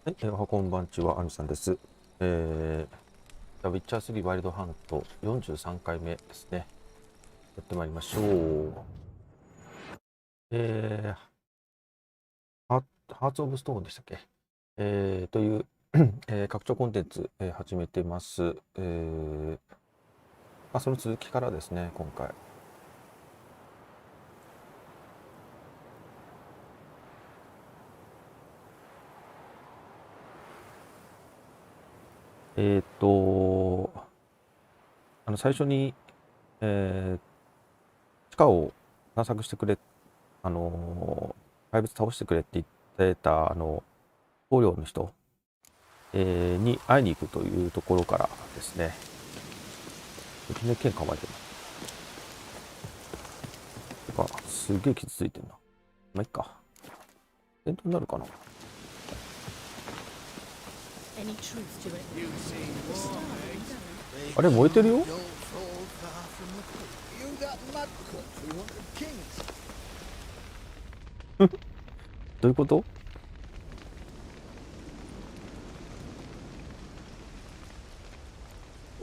はい、こんばんちは、あみさんです。ウィッチャー3ワイルドハント43回目ですね。やってまいりましょう。ハーツ・オブ・ストーンでしたっけ、という、拡張コンテンツ、始めてます。その続きからですね、今回。最初に、地下を探索してくれ、怪物倒してくれって言ってた、棟梁の人、に会いに行くというところからですね。いきなり剣構えてるな。てか、すげえ傷ついてるな。まあ、いっか。戦闘になるかな。あれ、燃えてるよ。どういうこと？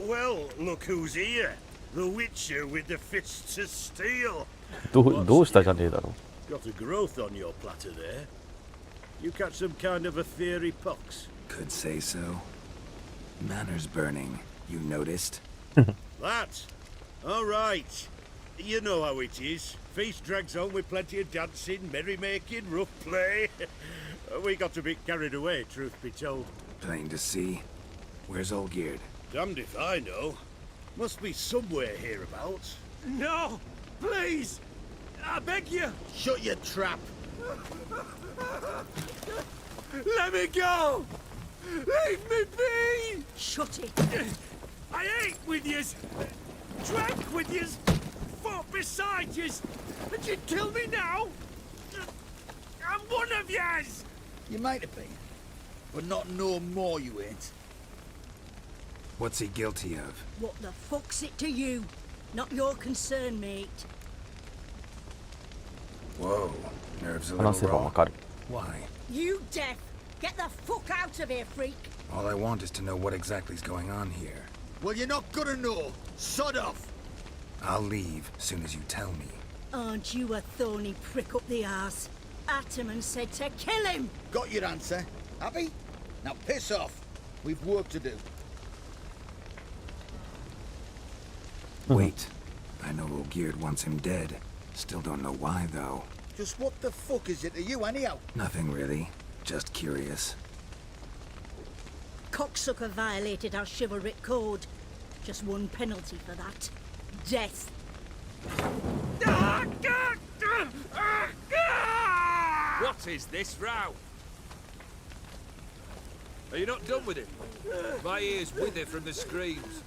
Well, look who's here. The Witcher with the fists of steel. どうしたじゃねえだろ。Got a growth on your platter there. You catch some kind of a fiery pox. Could say so. Manners burning, you noticed? That? All right. You know how it is. Feast drags on with plenty of dancing, merrymaking, rough play. We got a bit carried away, truth be told. Plain to see. Where's Olgierd? Damned if I know. Must be somewhere hereabouts. No! Please! I beg you! Shut your trap! Let me go! Leave me be! Shut it! I ate with yous! Drank with yous! Fought beside yous! And you kill me now? I'm one of yous! You might have been, but not no more you ain't. What's he guilty of? What the fuck's it to you? Not your concern, mate. Whoa, nerves a 話 little せばわ raw. かる。 Why? You deaf! Get the fuck out of here, freak! All I want is to know what exactly's going on here. Well, you're not gonna know. Sod off. I'll leave soon as you tell me. Aren't you a thorny prick up the arse? Ataman said to kill him! Got your answer. Happy? Now piss off. We've work to do. Wait. I know Olgierd wants him dead. Still don't know why, though. Just what the fuck is it to you, anyhow? Nothing really. Just curious. Cocksucker violated our chivalric code. Just one penalty for that. Death. What is this row? Are you not done with it? My ears wither from the screams.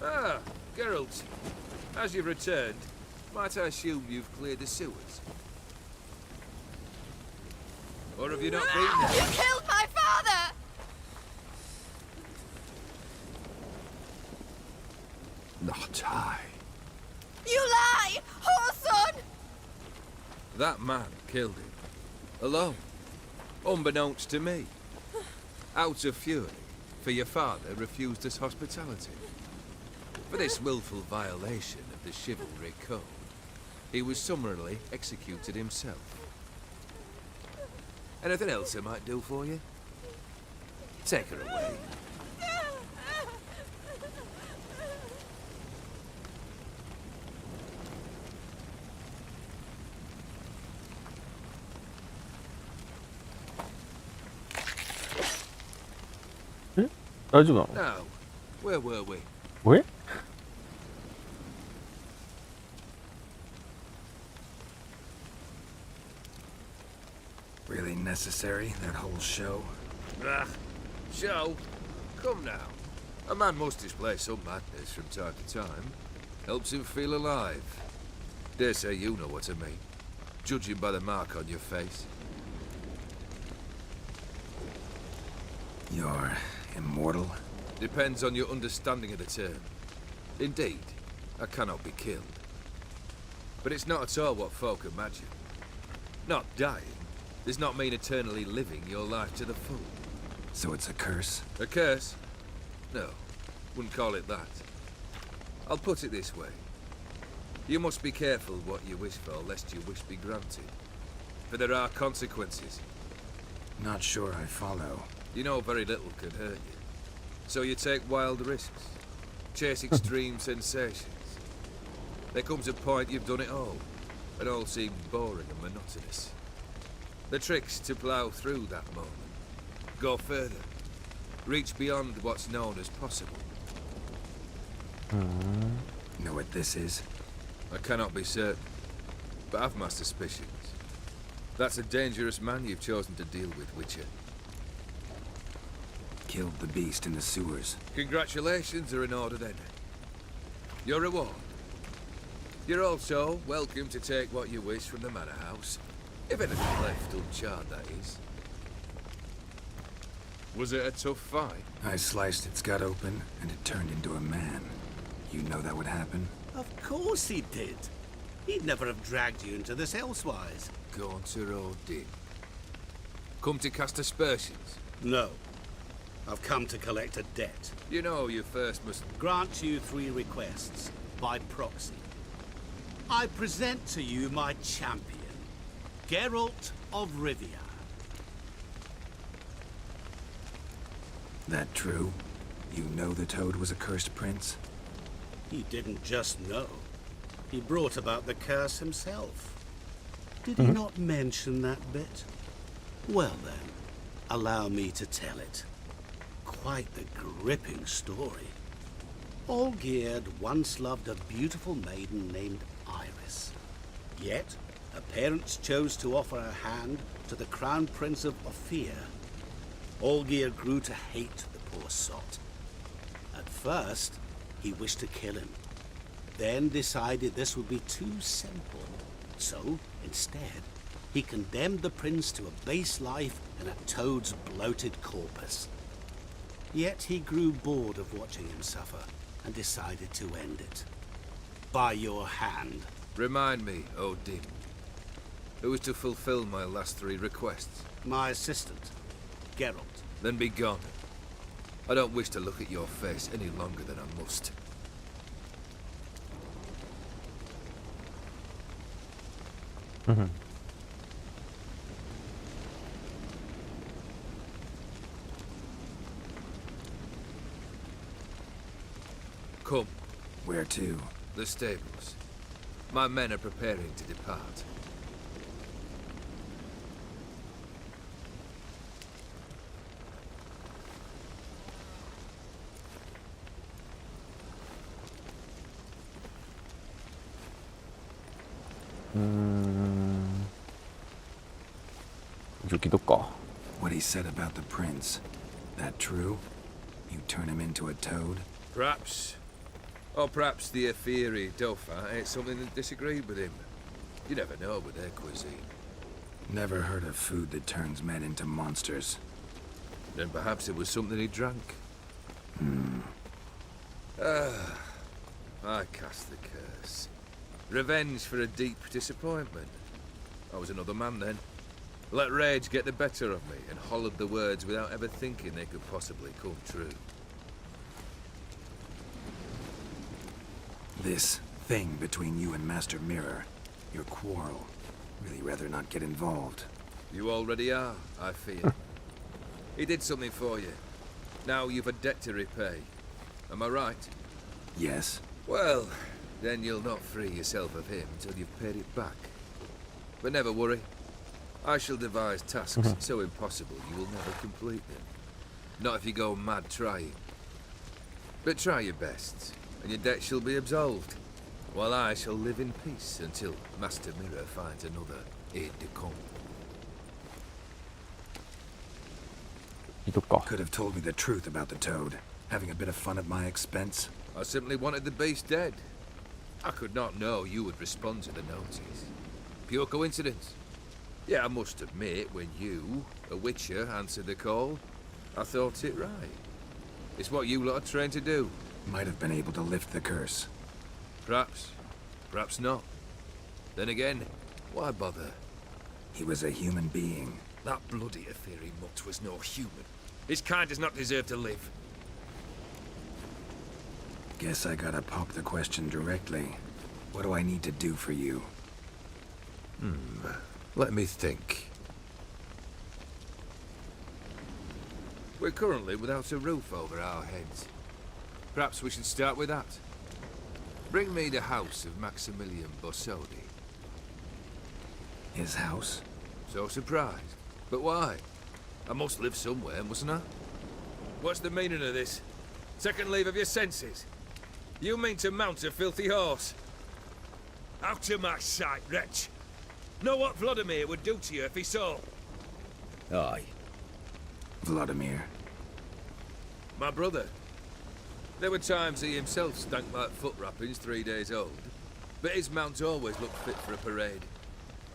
Ah, Geralt. As you've returned, might I assume you've cleared the sewers? Or have you not been there? You killed my father! Not I. You lie! Whoreson! That man killed him. Alone. Unbeknownst to me. Out of fury, for your father refused us hospitality. For this willful violation of the chivalry code, he was summarily executed himself. Anything else I might do for you? Take her away. Eh? 大丈夫なの？ Now, where were we? え？ Really necessary, that whole show? Ah, show? Come now. A man must display some madness from time to time. Helps him feel alive. Dare say you know what I mean. Judging by the mark on your face. You're immortal? Depends on your understanding of the term. Indeed, I cannot be killed. But it's not at all what folk imagine. Not dying does not mean eternally living your life to the full. So it's a curse? A curse? No, wouldn't call it that. I'll put it this way. You must be careful what you wish for, lest your wish be granted. For there are consequences. Not sure I follow. You know very little can hurt you. So you take wild risks. Chase extreme sensations. There comes a point you've done it all. It all seems boring and monotonous. The trick's to plough through that moment. Go further. Reach beyond what's known as possible. Know what this is? I cannot be certain, but I've my suspicions. That's a dangerous man you've chosen to deal with, Witcher. Killed the beast in the sewers. Congratulations are in order then. Your reward. You're also welcome to take what you wish from the manor house. If anything left uncharred, that is. Was it a tough fight? I sliced its gut open, and it turned into a man. You know that would happen? Of course he did. He'd never have dragged you into this elsewise. Gaunter Odin. Come to cast aspersions. No. I've come to collect a debt. You know you first must... Grant you 3 requests, by proxy. I present to you my champion, Geralt of Rivia. That true? You know the Toad was a cursed prince? He didn't just know. He brought about the curse himself. Did he not mention that bit? Well then, allow me to tell it. Quite the gripping story. Olgierd once loved a beautiful maiden named Iris. Yet, her parents chose to offer her hand to the Crown Prince of Ophir. Olgierd grew to hate the poor sot. At first, he wished to kill him, then decided this would be too simple. So, instead, he condemned the prince to a base life in a toad's bloated corpus. Yet he grew bored of watching him suffer and decided to end it. By your hand. Remind me, Odin. Who is to fulfill my last 3 requests? My assistant, Geralt. Then be gone. I don't wish to look at your face any longer than I must. Come, Where to? the stables. My men are preparing to depart. What he said about the prince. That true? You turn him into a toad? Perhaps. Or perhaps the Aetheri Dauphin ate something that disagreed with him. You never know with their cuisine. Never heard of food that turns men into monsters. Then perhaps it was something he drank. I cast the curse. Revenge for a deep disappointment. I was another man then. Let rage get the better of me and hollowed the words without ever thinking they could possibly come true. This thing between you and Master Mirror, your quarrel, really rather not get involved. You already are, I fear. He did something for you. Now you've a debt to repay. Am I right? Yes. Well, then you'll not free yourself of him until you've paid it back. But never worry. I shall devise tasks so impossible you will never complete them. Not if you go mad trying. But try your best, and your debt shall be absolved, while I shall live in peace until Master Mirror finds another aide-de-camp. Could have told me the truth about the toad, having a bit of fun at my expense. I simply wanted the beast dead. I could not know you would respond to the notice. Pure coincidence. Yeah, I must admit, when you, a witcher, answered the call, I thought it right. It's what you lot are trained to do. Might have been able to lift the curse. Perhaps. Perhaps not. Then again, why bother? He was a human being. That bloody Aetheri mutt was no human. His kind does not deserve to live. Guess I gotta pop the question directly. What do I need to do for you? Let me think. We're currently without a roof over our heads. Perhaps we should start with that. Bring me the house of Maximilian Bossodi. His house? So surprised. But why? I must live somewhere, mustn't I? What's the meaning of this? Second leave of your senses? You mean to mount a filthy horse? Out of my sight, wretch! Know what Vladimir would do to you if he saw? Aye. Vladimir. My brother. There were times he himself stank like foot wrappings 3 days old, but his mount always looked fit for a parade.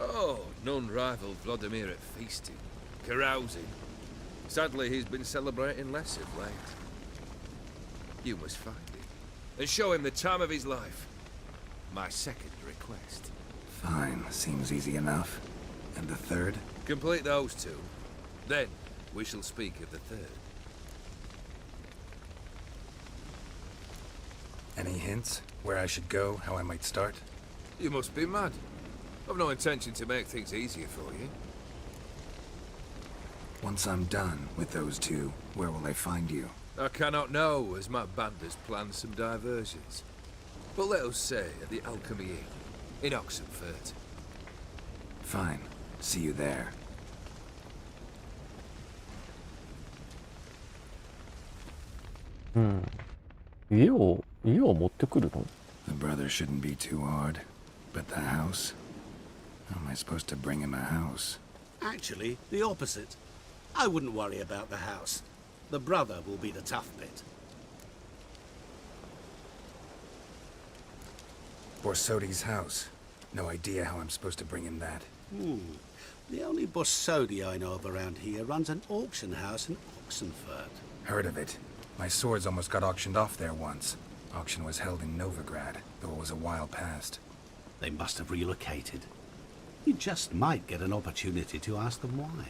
Oh, none rivaled Vladimir at feasting, carousing. Sadly, he's been celebrating less of late. You must find him, and show him the time of his life. My second request. Fine, seems easy enough. And the third? Complete those two. Then, we shall speak of the third. Any hints? Where I should go? How I might start? You must be mad. I've no intention to make things easier for you. Once I'm done with those two, where will I find you? I cannot know, as my band has planned some diversions. But let us say at the Alchemy Inn, in Oxenfurt. Fine. See you there.家を持ってくるの？ The brother shouldn't be too hard. But the house? How am I supposed to bring him a house? Actually, the opposite. I wouldn't worry about the house. The brother will be the tough bit. Borsodi's house. No idea how I'm supposed to bring him that. The only Borsodi I know of around here runs an auction house in Oxenfurt. Heard of it. My swords almost got auctioned off there once. Auction was held in Novigrad, though it was a while past. They must have relocated. You just might get an opportunity to ask them why.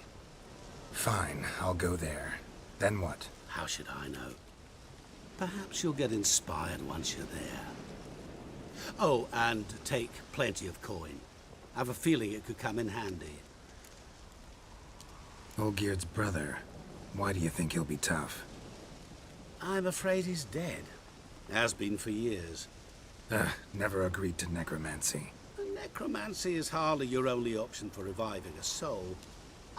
Fine, I'll go there. Then what? How should I know? Perhaps you'll get inspired once you're there. Oh, and take plenty of coin. I have a feeling it could come in handy. Olgierd's brother. Why do you think he'll be tough? I'm afraid he's dead. Has been for years. Never agreed to necromancy. Necromancy is hardly your only option for reviving a soul.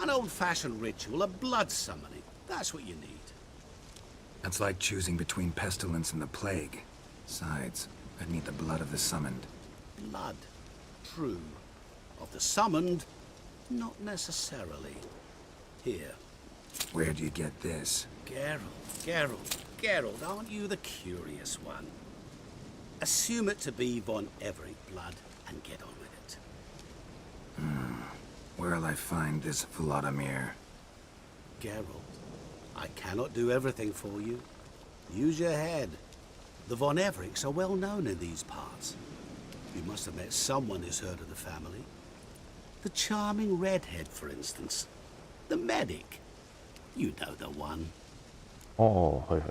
An old-fashioned ritual, a blood summoning. That's what you need. That's like choosing between pestilence and the plague. Besides, I'd need the blood of the summoned. Blood. True. Of the summoned, not necessarily. Here. Where do you get this? Geralt, aren't you the curious one? Assume it to be von Everett blood and get on with it. Where'll I find this Vladimir? Geralt, I cannot do everything for you. Use your head. The von Evericks are well known in these parts. You must have met someone who's heard of the family. The charming redhead, for instance. The medic. You know the one. ああ、はいはい。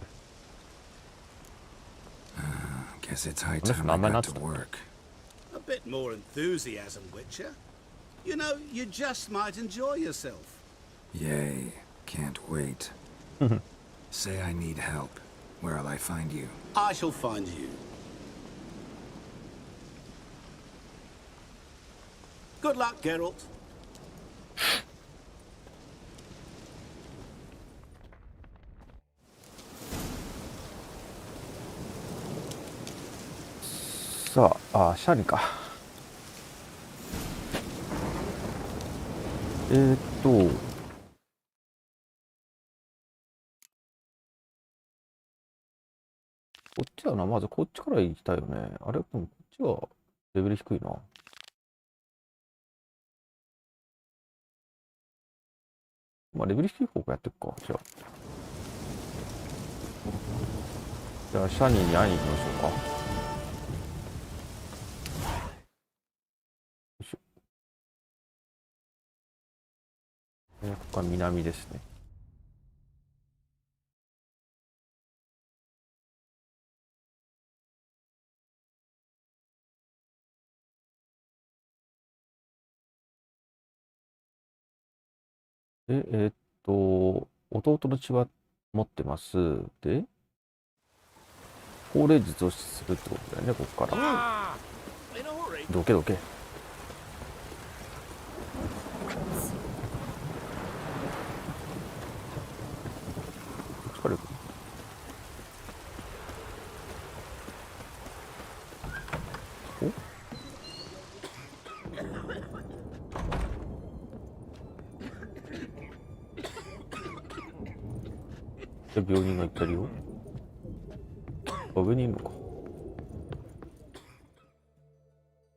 Guess it's high time I got to work. A bit more enthusiasm, Witcher. You know, you just might enjoy yourself. Yay. Can't wait. Say I need help. Where'll I find you? I shall find you. Good luck, Geralt. さあ、シャリか。こっちだな。まずこっちから行きたいよね。あれ、こっちはレベル低いな。まあ、レベル低い方がやっていくか。じゃあ、シャニーに会いに行きましょうか。よいしょ。ここは南ですね。で、弟の血は持ってます。で、高齢術をするってことだよね、ここから。どけどけ。疲れる。お？で、病人が行ったりよ。上にいるのか。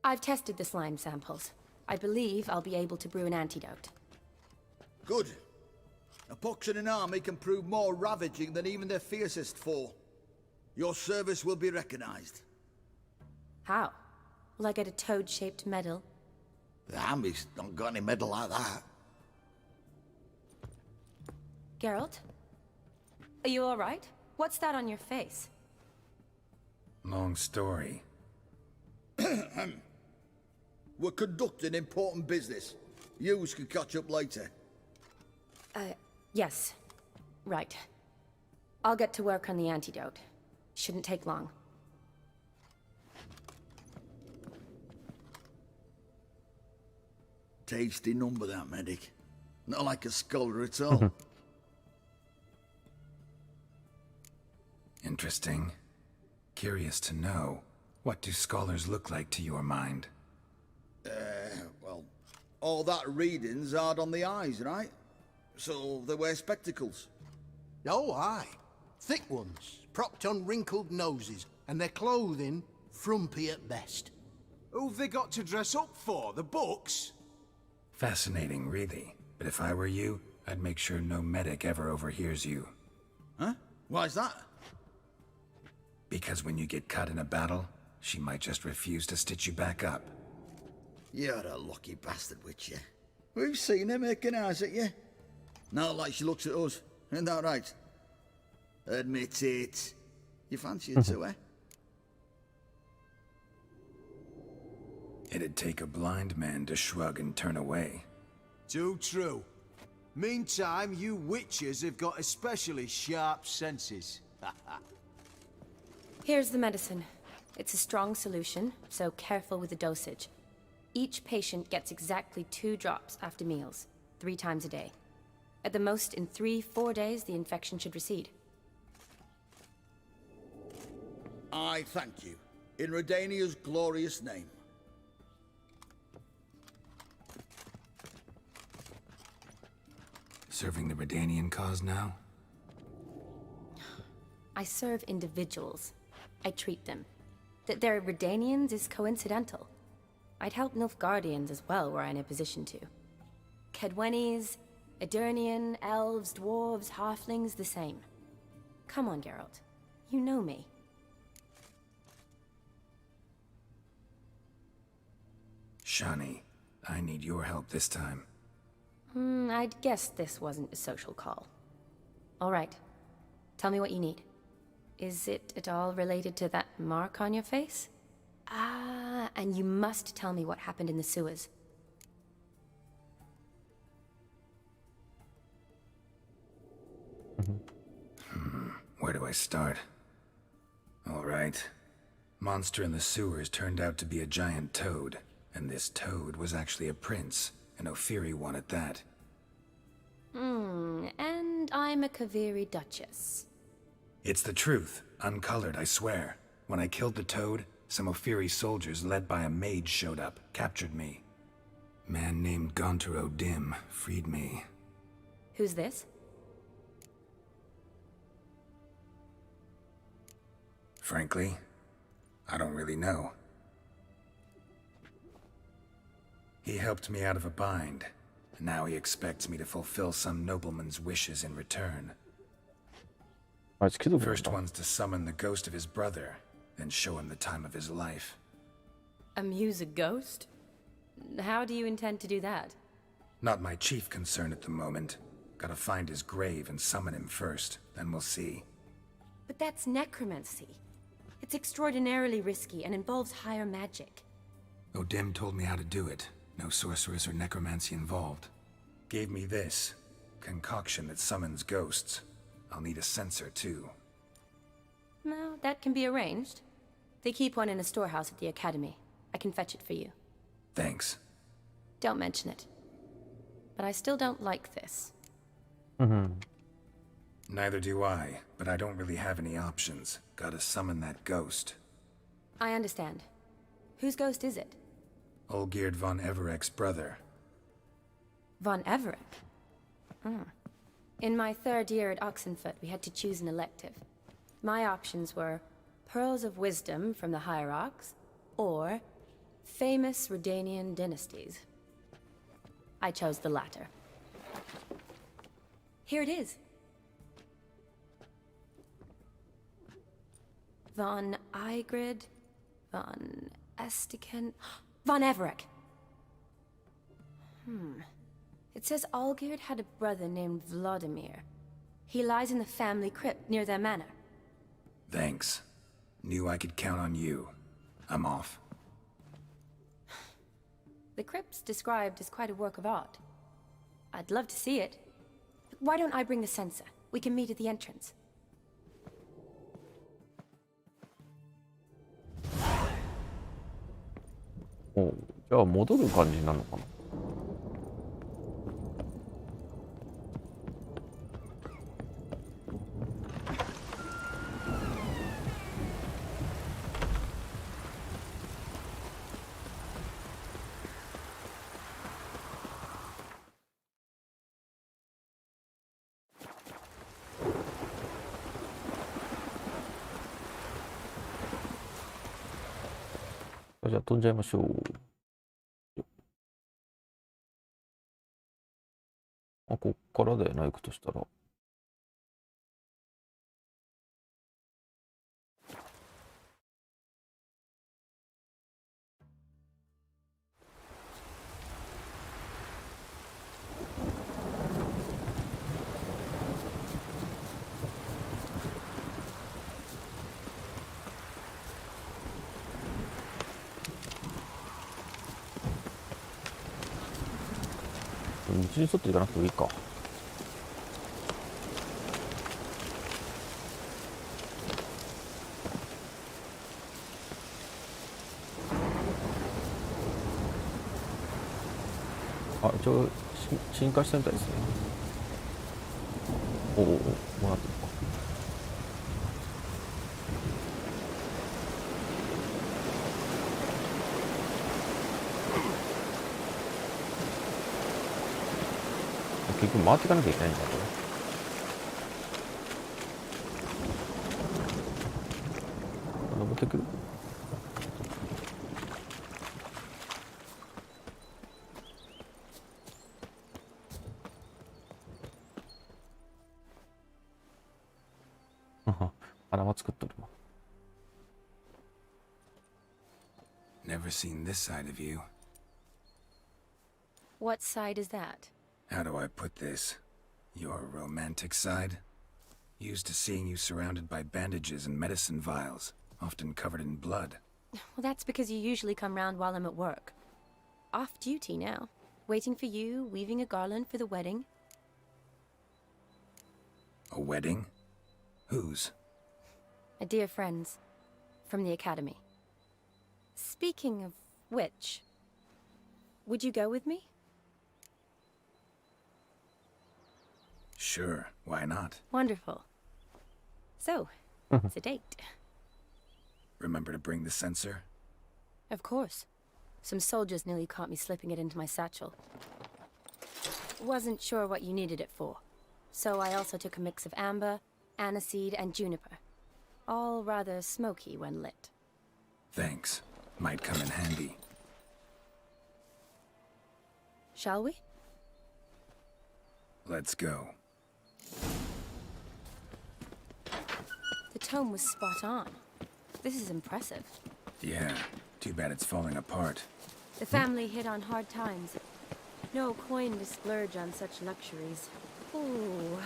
I've tested the slime samples. I believe I'll be able to brew an antidote. Good. A pox in an army can prove more ravaging than even their fiercest foe. Your service will be recognized. How? Will I get a toad-shaped medal? The army's not got any medal like that. Geralt? Are you alright? What's that on your face? Long story. We're conducting important business. Yous can catch up later. Yes. Right. I'll get to work on the antidote. Shouldn't take long. Tasty number, that medic. Not like a scholar at all. Interesting. Curious to know, what do scholars look like to your mind? Well, all that reading's hard on the eyes, right? So they wear spectacles. Oh, aye. Thick ones, propped on wrinkled noses, and their clothing frumpy at best. Who've they got to dress up for? The books? Fascinating, really. But if I were you, I'd make sure no medic ever overhears you. Huh? Why's that? Because when you get caught in a battle, she might just refuse to stitch you back up. You're a lucky bastard, witch, you. We've seen her making eyes at you. Not like she looks at us. Isn't that right? Admit it. You fancy her too, eh? It'd take a blind man to shrug and turn away. Too true. Meantime, you witches have got especially sharp senses. Here's the medicine. It's a strong solution, so careful with the dosage. Each patient gets exactly 2 drops after meals, 3 times a day. At the most, in 3-4 days, the infection should recede. I thank you. In Redania's glorious name. Serving the Redanian cause now? I serve individuals. I treat them. That they're Redanians is coincidental. I'd help Nilfgaardians as well were I in a position to. Kedwenis, Edirnian, elves, dwarves, halflings, the same. Come on, Geralt. You know me. Shani, I need your help this time. I'd guessed this wasn't a social call. All right. Tell me what you need. Is it at all related to that mark on your face? Ah, and you must tell me what happened in the sewers. Where do I start? All right. Monster in the sewers turned out to be a giant toad, and this toad was actually a prince, an Ophiri one at that. And I'm a Kaviri Duchess. It's the truth, uncolored, I swear. When I killed the toad, some Ophiri soldiers led by a mage showed up, captured me. Man named Gaunter O'Dim freed me. Who's this? Frankly, I don't really know. He helped me out of a bind. Now he expects me to fulfill some nobleman's wishes in return. First one's to summon the ghost of his brother, then show him the time of his life. Amuse a ghost? How do you intend to do that? Not my chief concern at the moment. Gotta find his grave and summon him first, then we'll see. But that's necromancy. It's extraordinarily risky and involves higher magic. Odim told me how to do it. No sorceress or necromancy involved. Gave me this concoction that summons ghosts. I'll need a censer too. Well, that can be arranged. They keep one in a storehouse at the academy. I can fetch it for you. Thanks. Don't mention it. But I still don't like this. Neither do I, but I don't really have any options. Gotta summon that ghost. I understand. Whose ghost is it? Olgierd von Everek's brother. Von Everek? In my third year at Oxenfoot, we had to choose an elective. My options were Pearls of Wisdom from the Hierarchs, or Famous Redanian Dynasties. I chose the latter. Here it is. Von Igrid, von Estiken, von Everek. It says Olgierd had a brother named Vladimir. He lies in the family crypt near their manor. Thanks. Knew I could count on you. I'm off. The crypt's described as quite a work of art. I'd love to see it. Why don't I bring the censer? We can meet at the entrance.おう、じゃあ戻る感じなのかな。じゃあ飛んじゃいましょう。あ、こっからだよな、行くとしたら。道に沿って行かなくてもいいか。あ、一応進化したみたいですね。おお、もうなってるか。結局回っていかなきゃいけないんだ、これ。登ってくる。穴は作っとるわ。Never seen this side of you. What side is that? How do I put this? Your romantic side? Used to seeing you surrounded by bandages and medicine vials, often covered in blood. Well, that's because you usually come round while I'm at work. Off duty now. Waiting for you, weaving a garland for the wedding. A wedding? Whose? A dear friend's. From the academy. Speaking of which, would you go with me? Sure, why not? Wonderful. So, it's a date. Remember to bring the censer? Of course. Some soldiers nearly caught me slipping it into my satchel. Wasn't sure what you needed it for. So I also took a mix of amber, aniseed, and juniper. All rather smoky when lit. Thanks. Might come in handy. Shall we? Let's go. The tome was spot on. This is impressive. Yeah, too bad it's falling apart. The family hit on hard times. No coin to splurge on such luxuries. Ooh,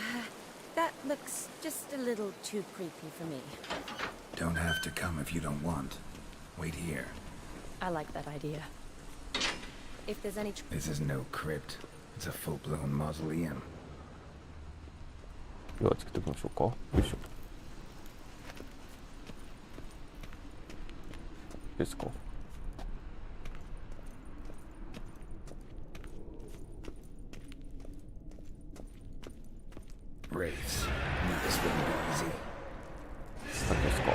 that looks just a little too creepy for me. Don't have to come if you don't want. Wait here. I like that idea. If there's any This is no crypt. It's a full-blown mausoleum. ではつけておきましょうか。よいしょ。ですか。Wraiths. Knew this wouldn't be easy. 何ですか。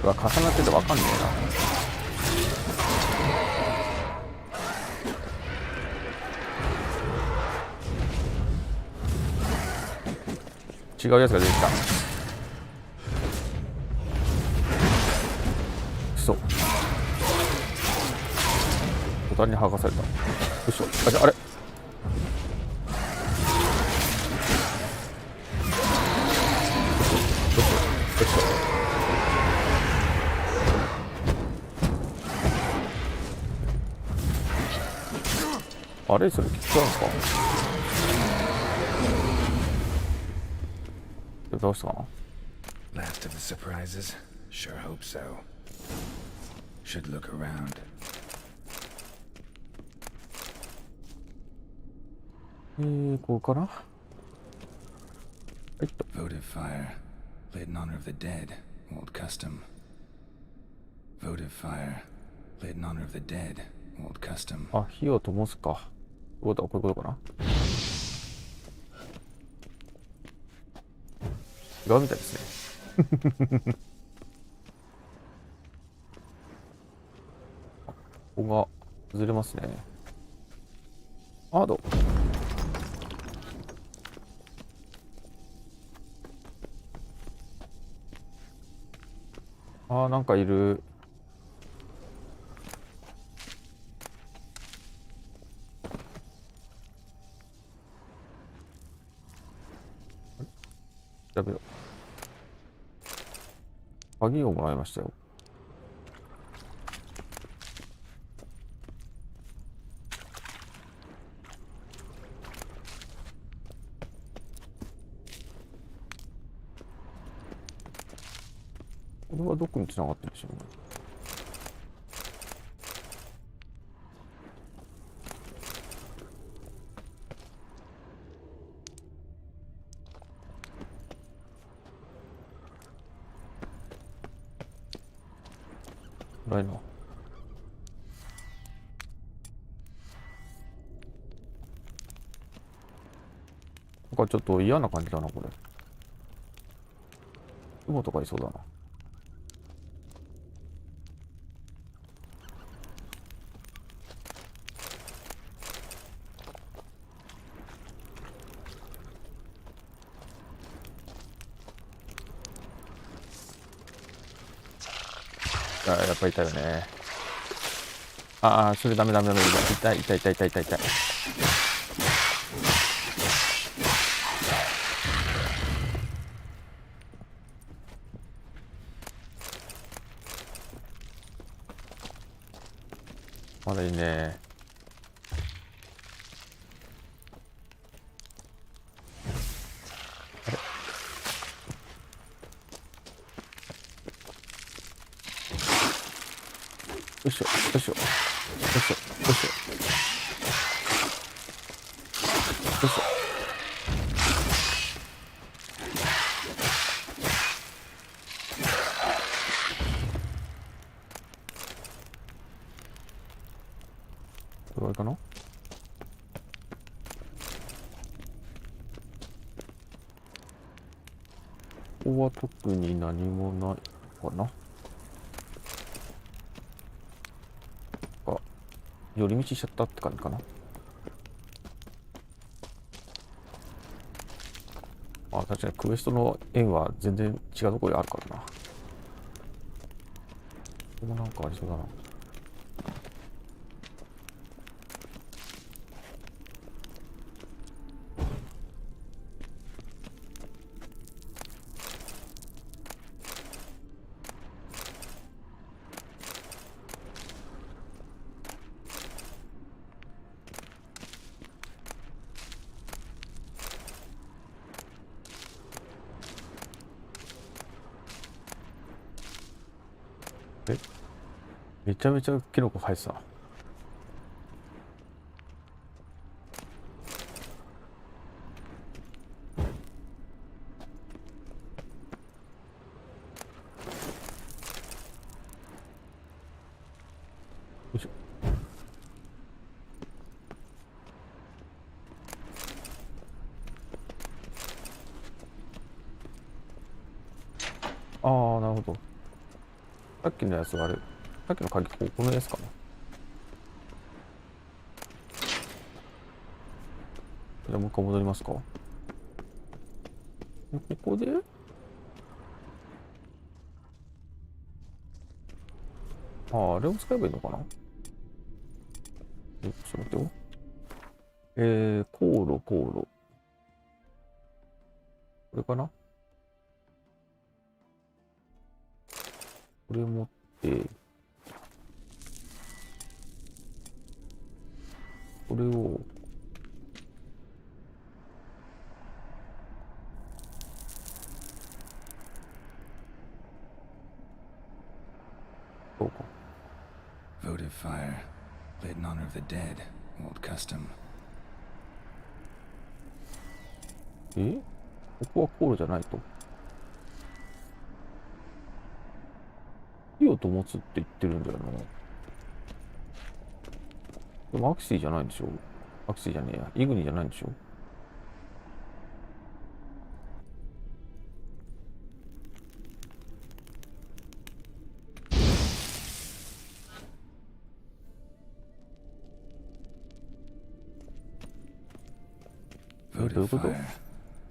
うわ、重なっててわかんねえな。違うやつが出てきた。くそ。途端に剥がされた。よいしょ。あれ。よいしょ。あれそれ聞こえるのか。どうしたの？ Last of the surprises? Sure hope so. Should look around. ここかな。はいっと。Votive fire. Lit in honor of the dead. Old custom. Votive fire. Lit in honor of the dead. Old custom. あ、火を灯すか。こういうことかな。違うみたいですね。ここがずれますね。アード。あー、なんかいる。調べよう。鍵をもらいましたよ。これはどこに繋がってるんでしょうね。ないな。なんかちょっと嫌な感じだな、これ。雲とかいそうだな。やっぱり痛いよね。ああ、それダメ。痛い。まだいいね。あれ？よいしょ。これあれかな。ここは特に何もないかな。寄り道しちゃったって感じかな。あ、確かにクエストの円は全然違うところにあるからな。ここもなんかありそうだな。めちゃめちゃキノコ生えてたな。よいしょ。ああ、なるほど。さっきのやつがあれ、さっきの鍵このやつかな。じゃあもう一回戻りますか。ここであれを使えばいいのかな。ちょっと待ってよ。航路。これかな。これ持って、これを、そうか。Votive fire, lit in honor of the dead, old custom. ここは航路じゃないと。火を灯つって言ってるんだよな。でもアクシーじゃないんでしょ。アクシーじゃねえや。イグニじゃないんでしょ。Votive fire,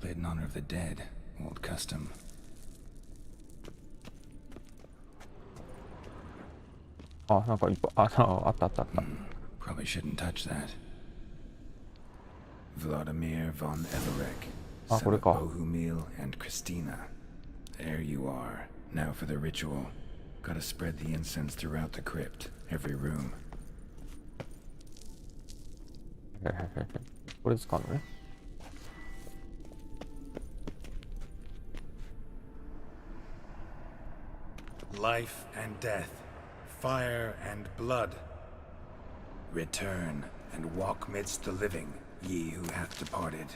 lit in honor of the dead, old custom. あ、なんかいっぱい、あった。Probably shouldn't touch that. Vladimir von Everek, son of Bohumil and Christina. There you are. Now for the ritual. Gotta spread the incense throughout the crypt, every room. これ使うのね。Life and death, fire and blood. Return and walk midst the living, ye who hath departed.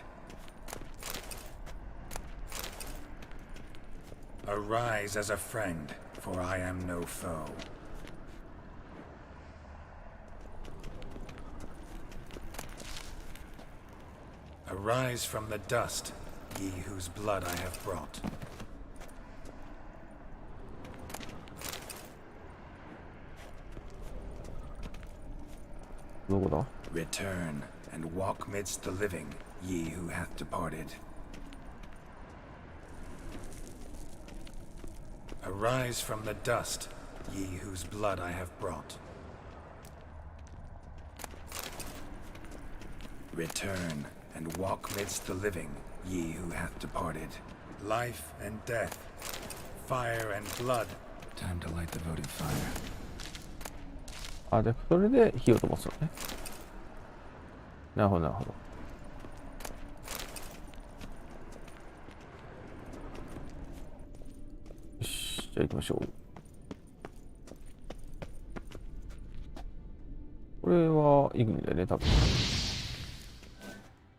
Arise as a friend, for I am no foe. Arise from the dust, ye whose blood I have brought. Return and walk midst the living, ye who hath departed. Arise from the dust, ye whose blood I have brought. Return and walk midst the living, ye who hath departed. Life and death, fire and blood. Time to light the votive fire. あ、で、それで火を灯すのね。なるほど。よし、じゃあ行きましょう。これはイグニだよね、多分。来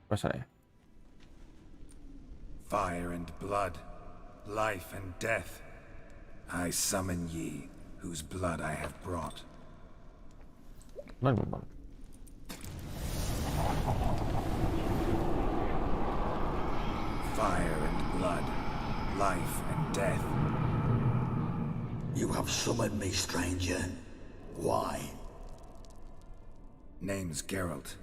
ましたね。Fire and blood, life and death. I summon ye, whose blood I have brought. 何もなの。Fire and blood, life and death. You have summoned me, stranger. Why? Name's Geralt.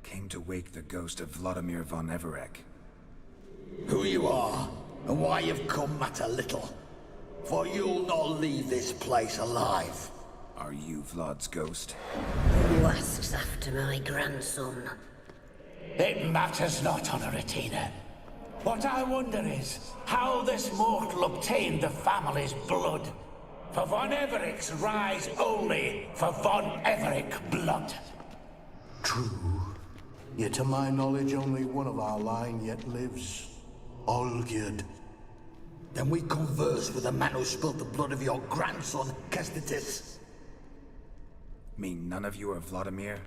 Came to wake the ghost of Vladimir von Everek. Who you are, and why you've come matter little. For you'll not leave this place alive. Are you Vlad's ghost? Who asks after my grandson? It matters not, Honoratina. What I wonder is how this mortal obtained the family's blood. For von Everek's rise only for von Everek blood. True. Yet to my knowledge, only one of our line yet lives. Olgierd. Then we converse with the man who spilled the blood of your grandson, Kestitis. Mean none of you are Vladimir?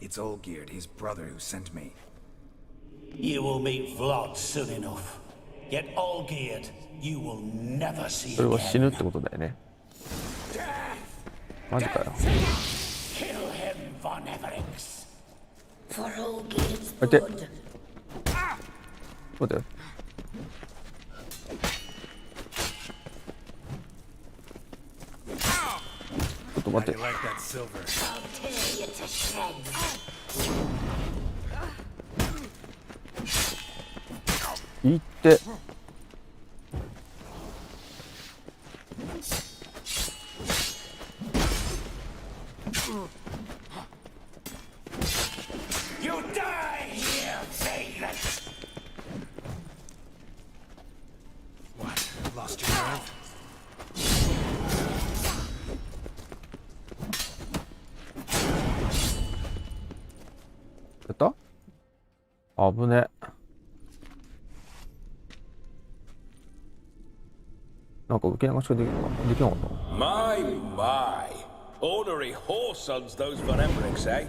It's Olgierd, his brother, who sent me. You will meet Vlad soon enough. Yet Olgierd, you will never see それは死ぬっ again. てことだよね。マジかよ。 Kill him, Von Everix. For Olgierd's 待って。 blood. 待って。ちょっと待って。 Like that silver. I'll tear you to shreds. いって。 You die here, vagrant! What? Lost your nerve? やった危ね。なんか受け流しができなかった。 My, my. Ornery whoresons, those Von Emrichs, eh?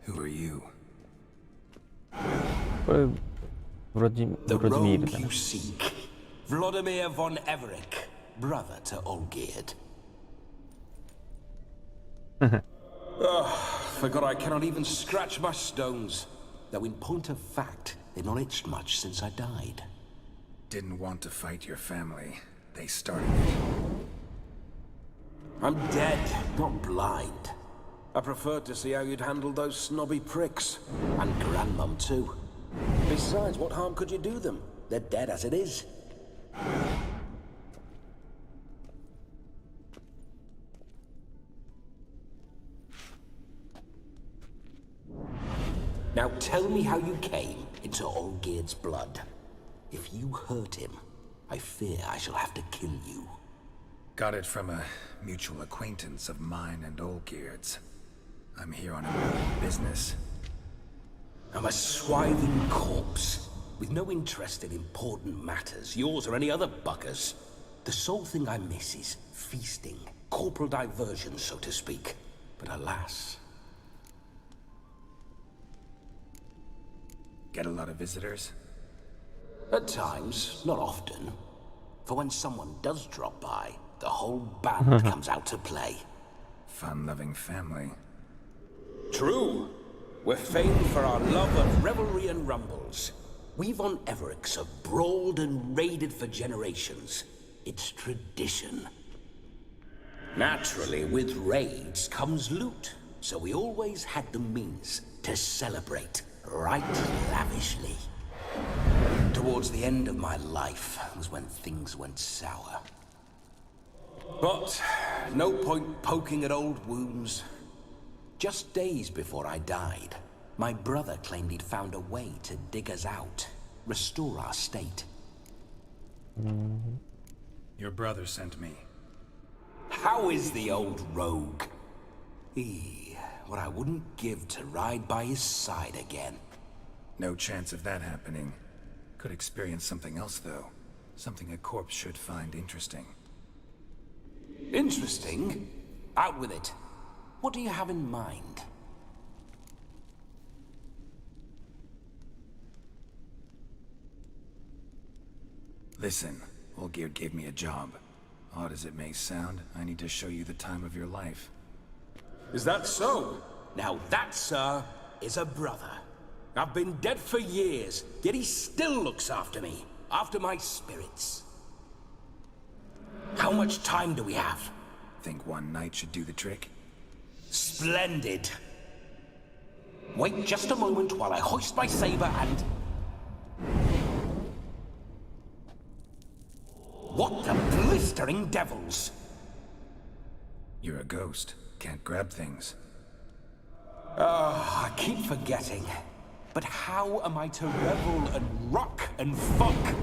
Who are you? これブラジミ The ール rogue だね you。seek. Vladimir von Everich, brother to Olgierd. Forgot I cannot even scratch my stones. Though in point of fact, they've not itched much since I died. Didn't want to fight your family. They started it. I'm dead, not blind. I preferred to see how you'd handle those snobby pricks. And Grandmum too. Besides, what harm could you do them? They're dead as it is. Now tell me how you came into Olgierd's blood. If you hurt him, I fear I shall have to kill you. Got it from a mutual acquaintance of mine and Olgierd's. I'm here on a business. I'm a swithing corpse, with no interest in important matters, yours or any other buggers. The sole thing I miss is feasting, corporal diversion, so to speak. But alas... Get a lot of visitors? At times, not often. For when someone does drop by, the whole band comes out to play. Fun-loving family. True. We're famed for our love of Revelry and rumbles. We Von Evericks have brawled and raided for generations. It's tradition. Naturally, with raids comes loot, so we always had the means to celebrate right lavishly. Towards the end of my life was when things went sour. But no point poking at old wounds. Just days before I died, my brother claimed he'd found a way to dig us out, restore our state. Your brother sent me. How is the old rogue? What I wouldn't give to ride by his side again. No chance of that happening. Could experience something else, though. Something a corpse should find interesting. Interesting? Out with it. What do you have in mind? Listen, Olgierd gave me a job. Odd as it may sound, I need to show you the time of your life. Is that so? Now that, sir, is a brother. I've been dead for years, yet he still looks after me, after my spirits. How much time do we have? Think one night should do the trick? Splendid. Wait just a moment while I hoist my saber and... What the blistering devils? You're a ghost. Can't grab things. I keep forgetting. But how am I to revel and rock and fuck?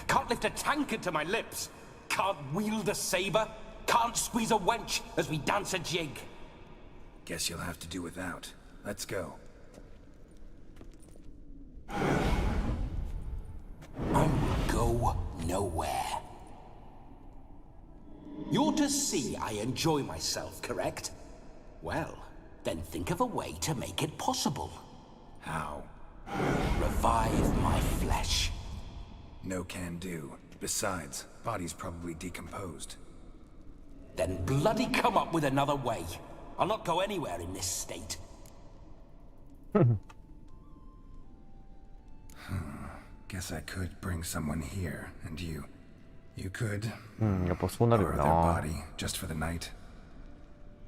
Can't lift a tankard to my lips. Can't wield a saber. Can't squeeze a wench as we dance a jig. Guess you'll have to do without. Let's go. I will go nowhere. You're to see I enjoy myself, correct? Well, then think of a way to make it possible. How? Revive my flesh. No can do. Besides, body's probably decomposed. Then bloody come up with another way. I'll not go anywhere in this state. Guess I could bring someone here, and you could やっぱそうなるよ borrow their な。 body just for the night.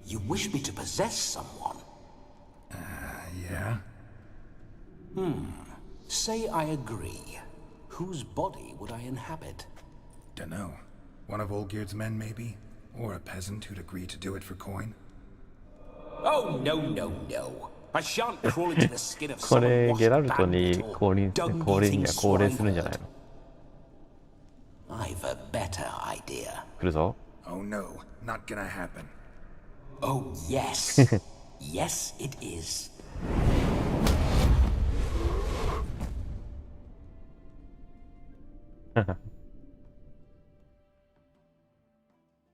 You wish me to possess someone? Yeah? Say I agree. Whose body would I inhabit? Dunno. One of Olgierd's men, maybe? Or a peasant who'd agree to do it for coin? Oh, no, no, no. I shan't crawl into the skin of こ someone れ washed ゲラルト bandit に or 降臨には降霊するんじゃないの？ I've a better idea. 来るぞ。 Oh no, not gonna happen. Oh, yes. Yes, it is.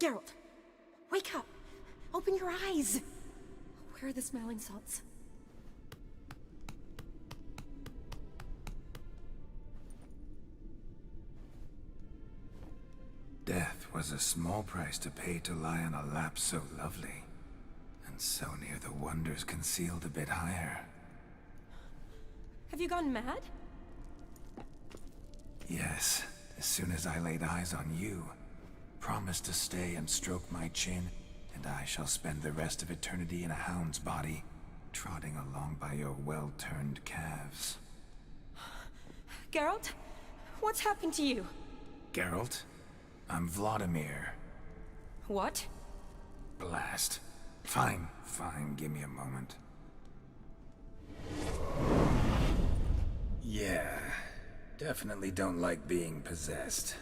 Geralt, wake up! Open your eyes! Where are the smelling salts? Death was a small price to pay to lie on a lap so lovely, and so near the wonders concealed a bit higher. Have you gone mad? Yes, as soon as I laid eyes on you, promise to stay and stroke my chin, and I shall spend the rest of eternity in a hound's body, trotting along by your well-turned calves. Geralt? What's happened to you? Geralt? I'm Vladimir. What? Blast. Fine, give me a moment. Yeah, definitely don't like being possessed.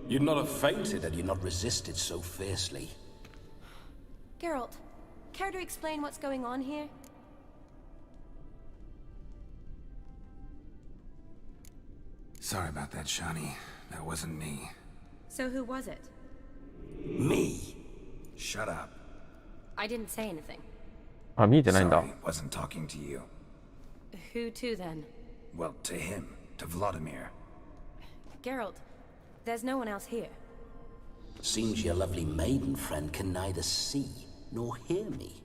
You'd not have fainted had you not resisted so fiercely. Geralt, care to explain what's going on here? Sorry about that, Shani. That wasn't me. So who was it? Me? Shut up. I didn't say anything. あ、見えてないんだ。 Sorry, wasn't talking to you. Who to then? Well, to him. To Vladimir. Geralt, there's no one else here. Seems your lovely maiden friend can neither see nor hear me.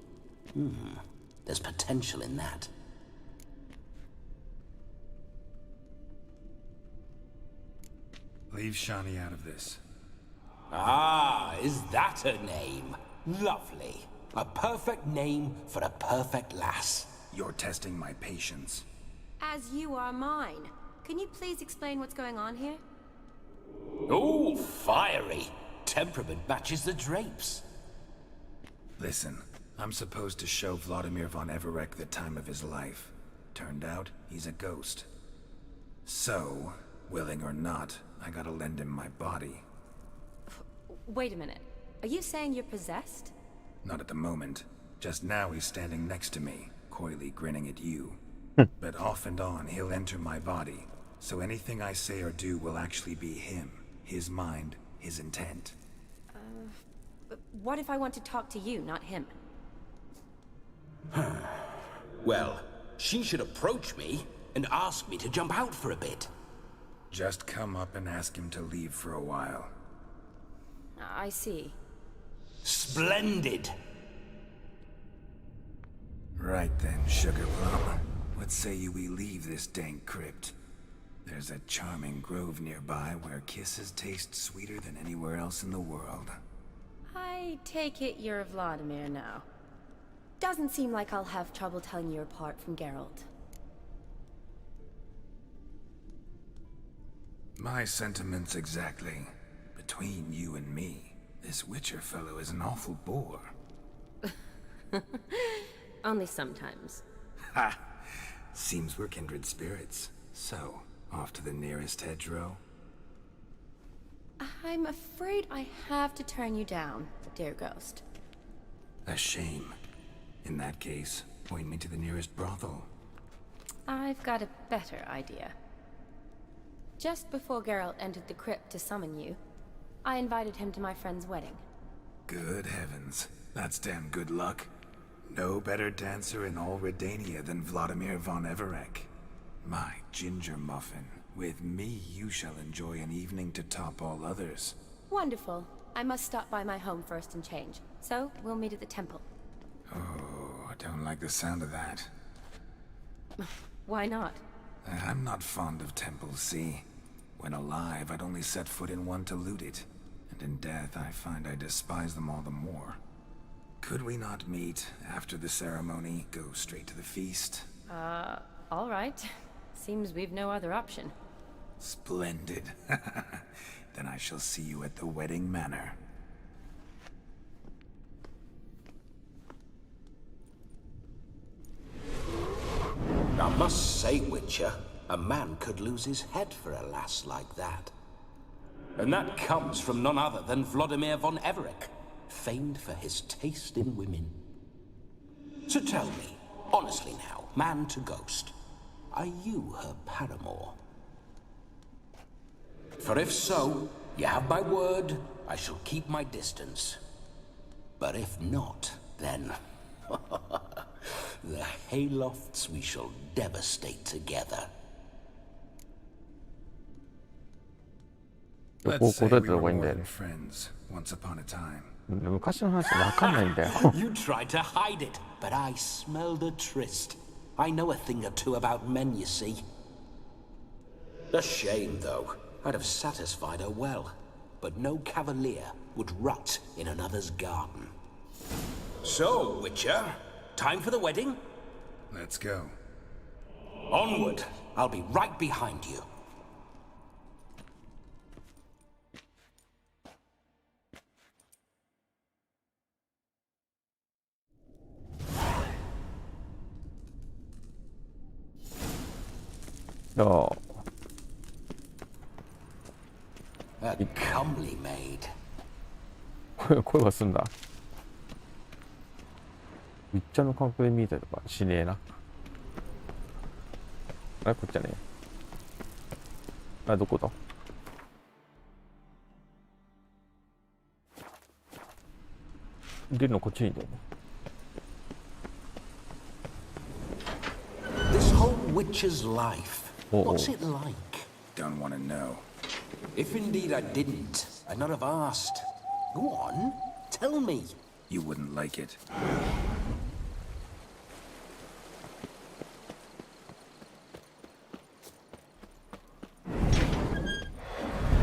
There's potential in that. Leave Shani out of this. Ah, is that her name? Lovely. A perfect name for a perfect lass. You're testing my patience. As you are mine. Can you please explain what's going on here? Oh, fiery. Temperament matches the drapes. Listen, I'm supposed to show Vladimir von Everek the time of his life. Turned out, he's a ghost. So, willing or not, I gotta lend him my body. Wait a minute. Are you saying you're possessed? Not at the moment. Just now he's standing next to me, coyly grinning at you. But off and on, he'll enter my body. So anything I say or do will actually be him. His mind, his intent. But what if I want to talk to you, not him? Well, she should approach me and ask me to jump out for a bit. Just come up and ask him to leave for a while. I see. Splendid. Right then, Sugar Plum. What say you we leave this dank crypt? There's a charming grove nearby where kisses taste sweeter than anywhere else in the world. I take it you're Vladimir now. Doesn't seem like I'll have trouble telling you apart from Geralt. My sentiments exactly. Between you and me, this Witcher fellow is an awful bore. Only sometimes. Ha! Seems we're kindred spirits. So, off to the nearest hedgerow? I'm afraid I have to turn you down, dear ghost. A shame. In that case, point me to the nearest brothel. I've got a better idea. Just before Geralt entered the crypt to summon you, I invited him to my friend's wedding. Good heavens. That's damn good luck. No better dancer in all Redania than Vladimir von Everek. My ginger muffin. With me, you shall enjoy an evening to top all others. Wonderful. I must stop by my home first and change. So, we'll meet at the temple. Oh, I don't like the sound of that. Why not? I'm not fond of temples, see? When alive, I'd only set foot in one to loot it. And in death, I find I despise them all the more. Could we not meet after the ceremony, go straight to the feast? All right. Seems we've no other option. Splendid. Then I shall see you at the wedding manor. I must say, Witcher, a man could lose his head for a lass like that. And that comes from none other than Vladimir von Everek, famed for his taste in women. So tell me, honestly now, man to ghost, are you her paramour? For if so, you have my word, I shall keep my distance. But if not, then... the haylofts we shall devastate together. Let's say we were more than friends, once upon a time. 昔の話わかんないんだよ。You tried to hide it, but I smelled a tryst. I know a thing or two about men, you see. A shame, though. I'd have satisfied her well, but no cavalier would rot in another's garden. So, Witcher, time for the wedding? Let's go. Onward. I'll be right behind you. Oh. A comely maid. 声はすんだ。めっちゃのカンプで見たりとかしねえな。あれこっちじゃねえ。あ、どこだ？出るのこっちにだよね。This whole witcher's life. What's it like? Don't want to know. If indeed I didn't, I'd not have asked. Go on, tell me. You wouldn't like it.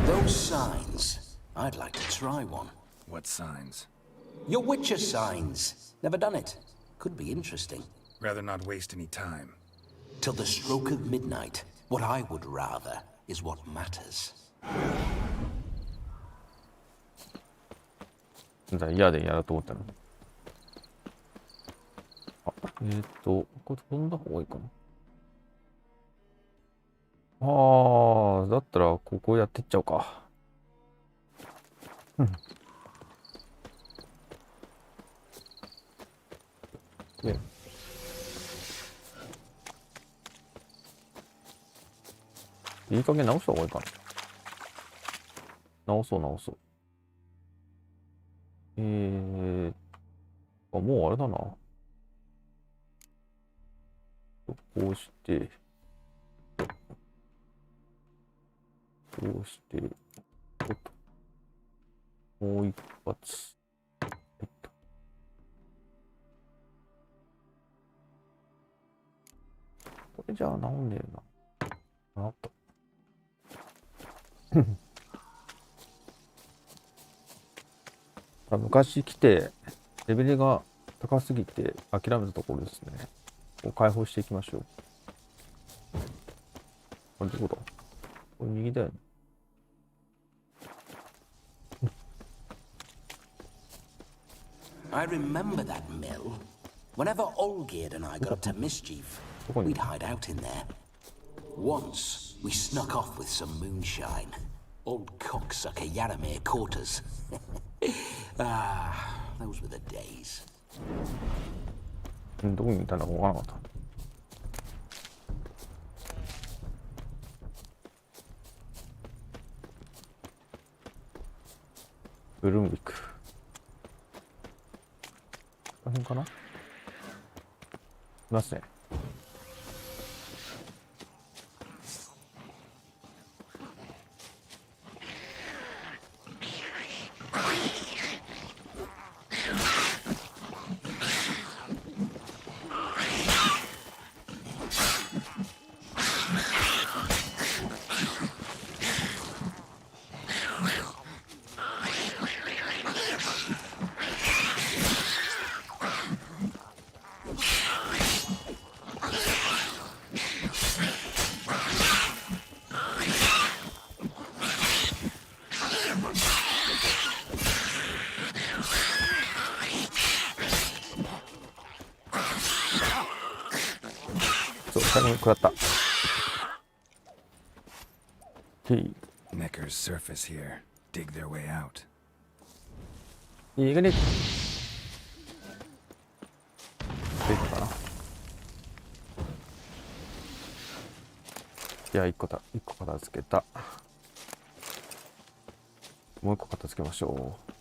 Those signs. I'd like to try one. What signs? Your witcher signs. Never done it. Could be interesting. Rather not waste any time. Till the stroke of midnight. What I would rather is what matters. 嫌でやろうと思ったの。あ、これ飛んだ方がいいかな。ああ、だったらここやってっちゃおうか。うん。ね。いい加減直した方がいいかな。直そう直そう。あ、もうあれだな。こうして、こうして、もう一発。これじゃあ治んねえな。あった。昔来てレベルが高すぎて諦めたところですね。こう解放していきましょう。これどこだ？これ右だよね。I remember that mill. Whenever Olgierd and I got up to mischief, we'd hide out in there. Once, we snuck off with some moonshine. Old cocksucker Yaramir caught us. Ah, those were the days. どこにいたのかわからなかった。ブルンウィック。この辺かな。いますね。そう、最後に食らった。Necker's surface here. Dig their way out. いいがね。出るかな。いや、一個片付けた。もう一個片付けましょう。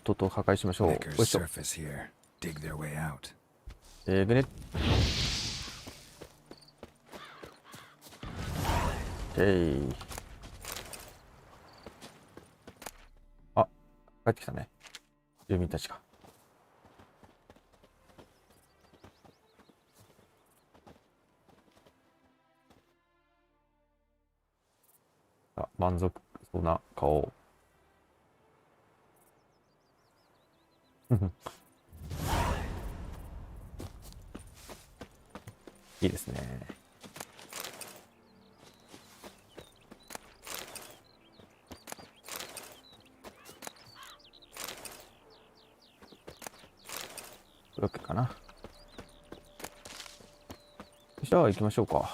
おっと破壊しましょう。よいしょ。ぐね。あ、帰ってきたね。住民たちが。あ、満足そうな顔。いいですね。ブロックかな。じゃあ行きましょうか。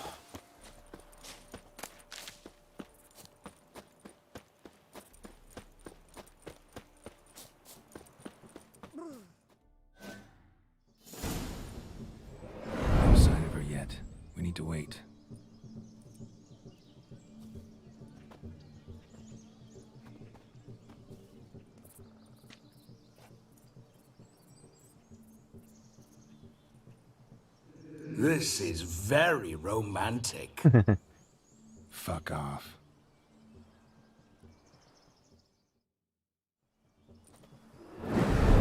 This is very romantic. Fuck off.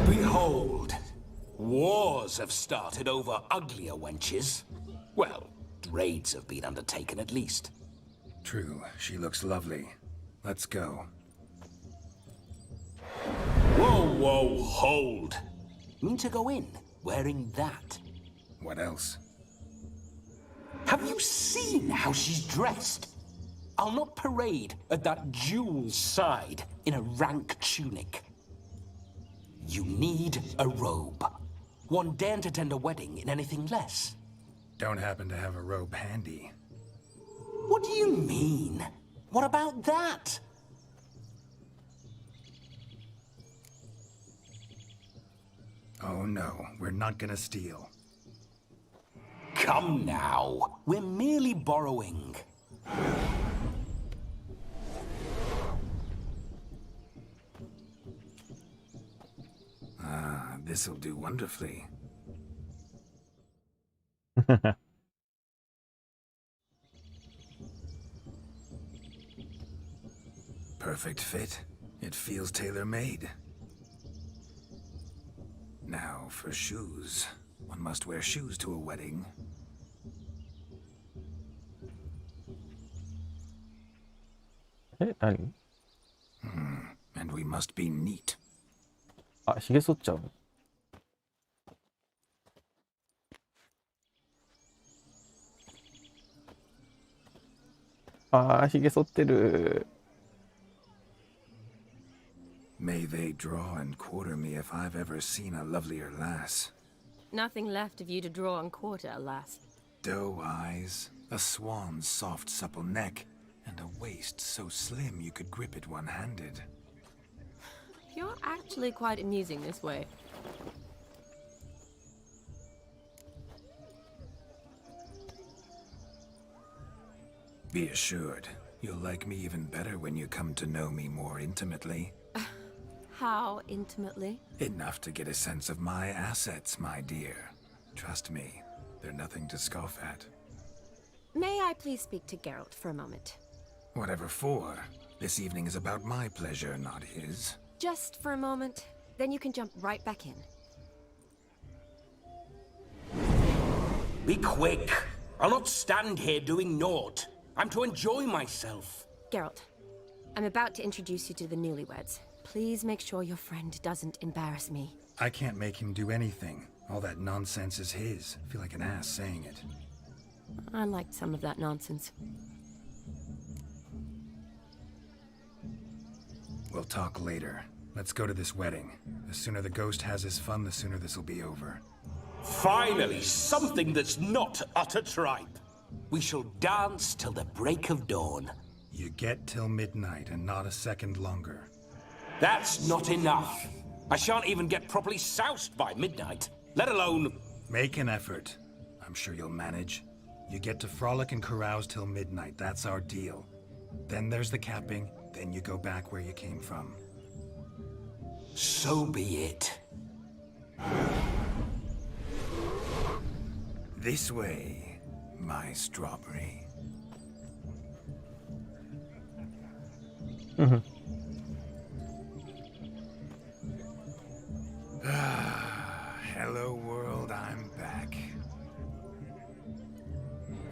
Behold, wars have started over uglier wenches. Well, raids have been undertaken at least. True, she looks lovely. Let's go. Whoa, hold. Mean to go in wearing that? What else? Have you seen how she's dressed? I'll not parade at that jewel's side in a rank tunic. You need a robe. One daren't attend a wedding in anything less. Don't happen to have a robe handy. What do you mean? What about that? Oh no, we're not gonna steal. Come now, we're merely borrowing. Ah, This'll do wonderfully. Perfect fit. It feels tailor-made. Now for shoes. One must wear shoes to a wedding.何? And we must be neat. あ、ひげ剃っちゃうの? あー、ひげ剃ってる。May they draw and quarter me if I've ever seen a lovelier lass. Nothing left of you to draw and quarter, alas. Doe eyes, a swan's soft supple neck, and a waist so slim you could grip it one-handed. You're actually quite amusing this way. Be assured, you'll like me even better when you come to know me more intimately. How intimately? Enough to get a sense of my assets, my dear. Trust me, they're nothing to scoff at. May I please speak to Geralt for a moment? Whatever for. This evening is about my pleasure, not his. Just for a moment, then you can jump right back in. Be quick. I'll not stand here doing naught. I'm to enjoy myself. Geralt, I'm about to introduce you to the newlyweds. Please make sure your friend doesn't embarrass me. I can't make him do anything. All that nonsense is his. I feel like an ass saying it. I liked some of that nonsense. We'll talk later. Let's go to this wedding. The sooner the ghost has his fun, the sooner this'll be over. Finally, something that's not utter tripe. We shall dance till the break of dawn. You get till midnight and not a second longer. That's not enough. I shan't even get properly soused by midnight, let alone... Make an effort. I'm sure you'll manage. You get to frolic and carouse till midnight, that's our deal. Then there's the capping, then you go back where you came from. So be it. This way, my strawberry. Hello world, I'm back.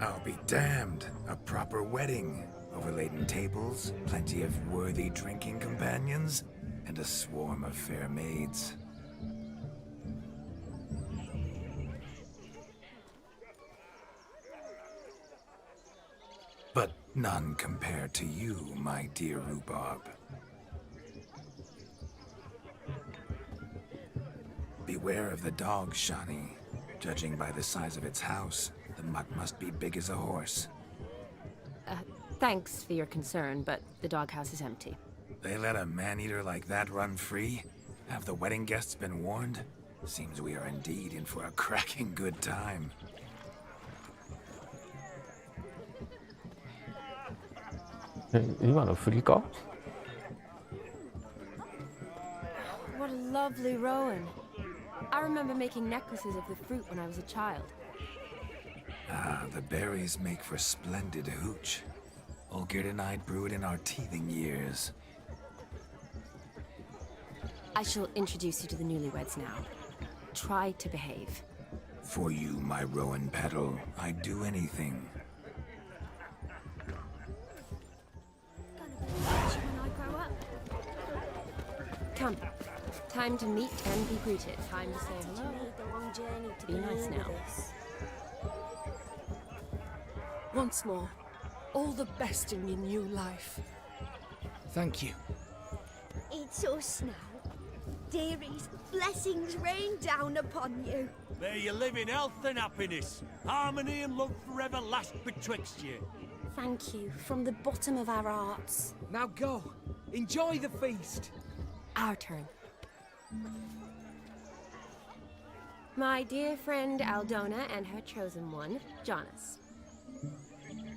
I'll be damned. A proper wedding. Overladen tables, plenty of worthy drinking companions, and a swarm of fair maids. But none compared to you, my dear rhubarb. Beware of the dog, Shani. Judging by the size of its house, the mutt must be big as a horse. Thanks for your concern, but the doghouse is empty. They let a man-eater like that run free? Have the wedding guests been warned? Seems we are indeed in for a cracking good time. What a lovely rowan. I remember making necklaces of the fruit when I was a child. Ah, the berries make for splendid hooch. Olgerd and I brewed in our teething years. I shall introduce you to the newlyweds now. Try to behave. For you, my rowan petal, I'd do anything. Come. Time to meet and be greeted. Time to say hello. Be nice now. Once more, all the best in your new life. Thank you. It's us now. Dearies, blessings rain down upon you. May you live in health and happiness. Harmony and love forever last betwixt you. Thank you from the bottom of our hearts. Now go. Enjoy the feast. Our turn. My dear friend Aldona and her chosen one, Jonas.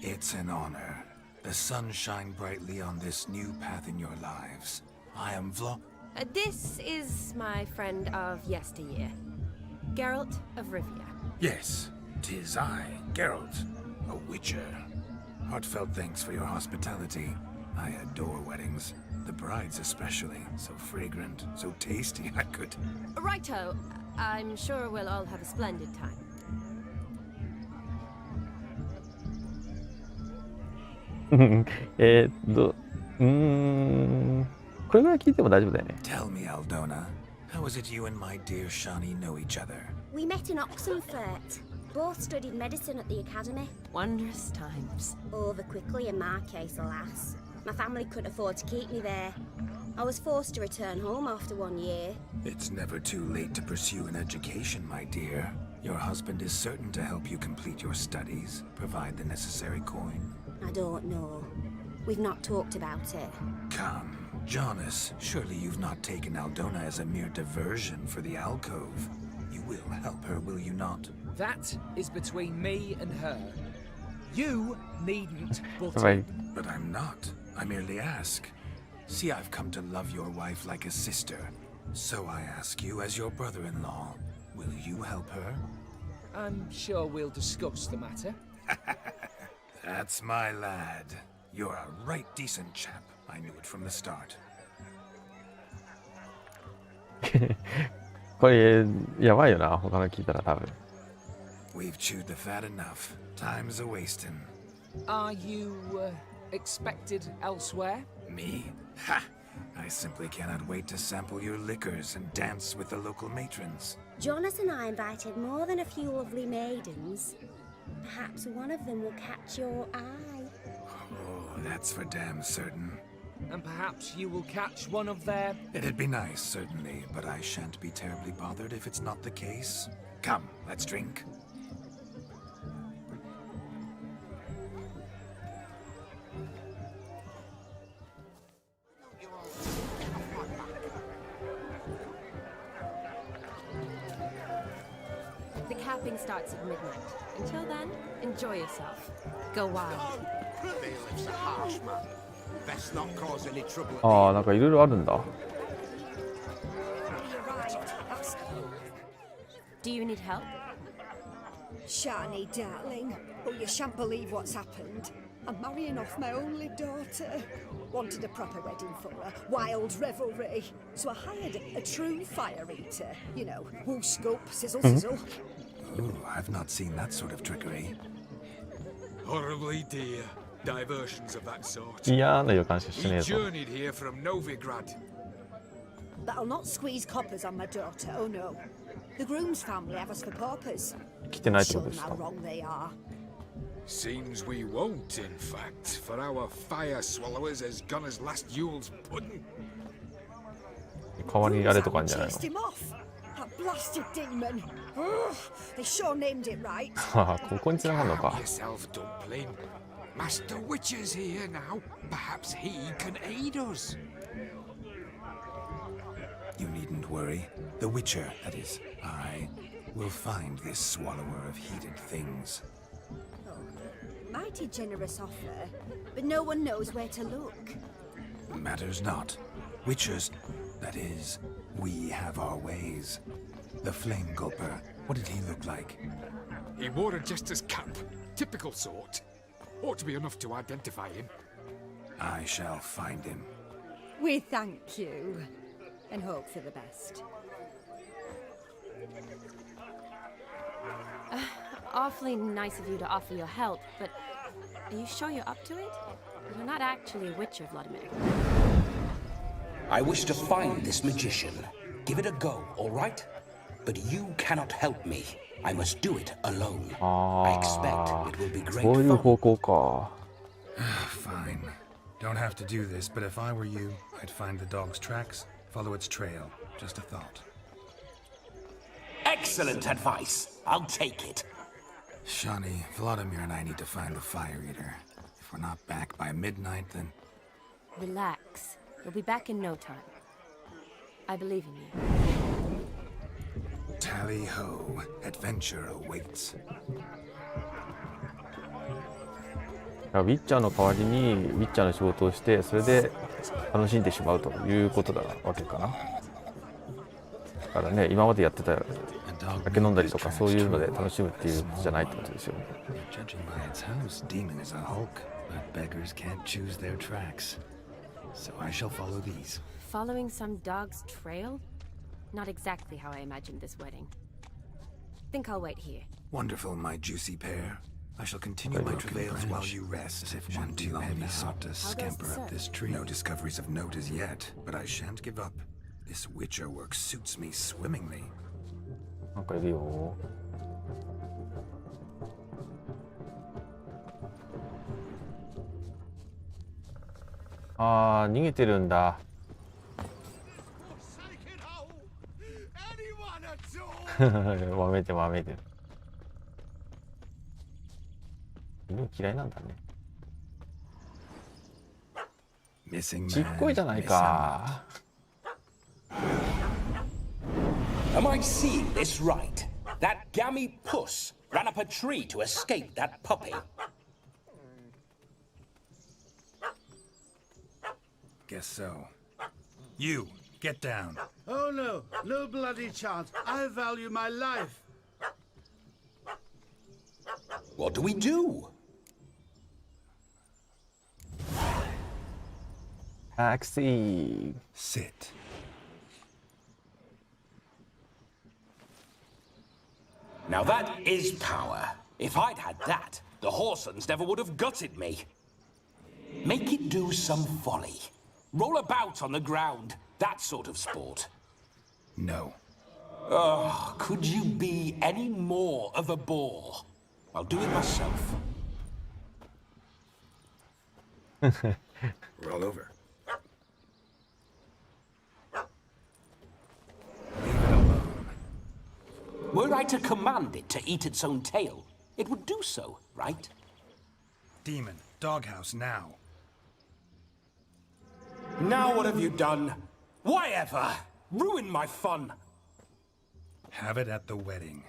It's an honor. The sun shine brightly on this new path in your lives. I am This is my friend of yesteryear, Geralt of Rivia. Yes, 'tis I, Geralt, a witcher. Heartfelt thanks for your hospitality. I adore weddings. The brides especially. So fragrant, so tasty, I could... Righto. I'm sure we'll all have a splendid time. これぐらい聞いても大丈夫だよね。Tell me, Aldona, how is it you and my dear Shani know each other? We met in Oxenfurt. Both studied medicine at the academy. Wondrous times. Over quickly in my case, alas. My family couldn't afford to keep me there. I was forced to return home after 1 year. It's never too late to pursue an education, my dear. Your husband is certain to help you complete your studies, provide the necessary coin. I don't know. We've not talked about it. Come, Jonas, surely you've not taken Aldona as a mere diversion for the alcove. You will help her, will you not? That is between me and her. You needn't butt Right. But I'm not. I merely ask. See, I've come to love your wife like a sister. So I ask you as your brother-in-law, will you help her? I'm sure we'll discuss the matter. That's my lad. You're a right decent chap. I knew it from the start. これやばいよな、他の聞いたら多分。We've chewed the fat enough. Time's a-wasting. Are you expected elsewhere? Me? Ha! I simply cannot wait to sample your liquors and dance with the local matrons. Jonas and I invited more than a few lovely maidens. Perhaps one of them will catch your eye. Oh, that's for damn certain. And perhaps you will catch one of their... It'd be nice, certainly, but I shan't be terribly bothered if it's not the case. Come, let's drink. The capping starts at midnight. Until then, enjoy yourself. Go wild. Bailiff's a harsh man. Best not cause any trouble. ああ、なんかいろいろあるんだ。Do you need help? Shani, darling. Oh, you shan't believe what's happened. I'm marrying off my only daughter. Wanted a proper wedding for her, wild revelry. So I hired a true fire eater. You know, whoo scoop, sizzle sizzle. Ooh, I've not seen that sort of trickery. Horribly dear. Diversions of that sort. 嫌な予感しねえ He ぞ。 journeyed here from Novigrad. But I'll not squeeze coppers on my daughter, oh no. The groom's family have us for paupers. 来てないってこ Show と them です how か。 wrong they are. Seems we won't, in fact, for our fire swallowers has gone as last Yule's pudding. 代わりにあれとかあるんじゃないの Chased him off. That blasted demon. Ugh, they sure named it right. ここに繋がるのか。 Yourself, dumpling. Master Witcher's here now. Perhaps he can aid us. You needn't worry. The Witcher, that is, I, will find this swallower of heated things. Mighty generous offer, but no one knows where to look. Matters not. Witchers, that is, we have our ways. The Flame Gulper, what did he look like? He wore a jester's cap. Typical sort. Ought to be enough to identify him. I shall find him. We thank you, and hope for the best. Awfully nice of you to offer your help, but are you sure you're up to it? You're not actually a Witcher, Vladimir. I wish to find this magician. Give it a go, all right? But you cannot help me. I must do it alone. I expect it will be great そういう fun. 方向か。 Fine. Don't have to do this, but if I were you, I'd find the dog's tracks, follow its trail. Just a thought. Excellent advice. I'll take it. Shani, Vladimir and I need to find the fire eater. If we're not back by midnight, then... Relax. You'll be back in no time. I believe in you. Tally-ho. Adventure awaits. ウィッチャーの代わりにウィッチャーの仕事をして、それで楽しんでしまうということだわけかな。だからね、今までやってた酒飲んだりとかそういうので楽しむっていうことじゃないってことですよね。Following some dog's trail? Not exactly how I imagined this wedding. Think I'll wait here. Wonderful, my juicy pair. I shall continue my travails while you rest. If one too heavy sought to scamper up this tree. No discoveries of note as yet, but I shan't give up. This witcher work suits me swimmingly. なんかいるよ。ああ、逃げてるんだ。わめてわめて。犬嫌いなんだね。ちっこいじゃないか。Am I seeing this right? That gammy puss ran up a tree to escape that puppy. Guess so. You, get down. Oh no, no bloody chance. I value my life. What do we do? Taxi. Sit. Now that is power. If I'd had that, the Horsons never would have gutted me. Make it do some folly. Roll about on the ground. That sort of sport. No. Oh, could you be any more of a bore? I'll do it myself. Roll over. Were I to command it to eat its own tail, it would do so, right? Demon, doghouse now. Now what have you done? Why ever? Ruin my fun. Have it at the wedding.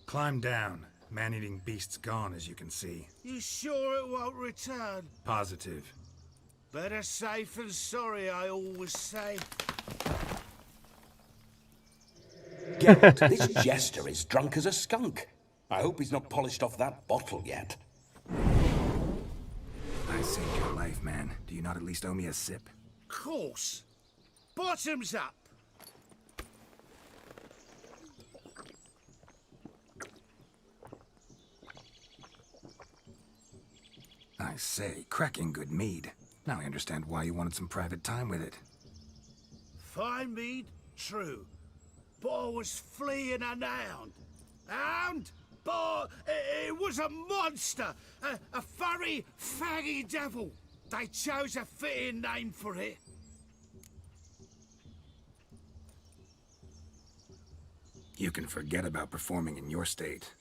Climb down. Man-eating beast's gone, as you can see. You sure it won't return? Positive. Better safe than sorry, I always say. Geralt, this jester is drunk as a skunk. I hope he's not polished off that bottle yet. I saved your life, man. Do you not at least owe me a sip? Course. Bottoms up. I say, cracking good mead. Now I understand why you wanted some private time with it. Fine mead, true. But I was fleeing an hound. Hound? But it was a monster. A furry, faggy devil. They chose a fitting name for it. You can forget about performing in your state.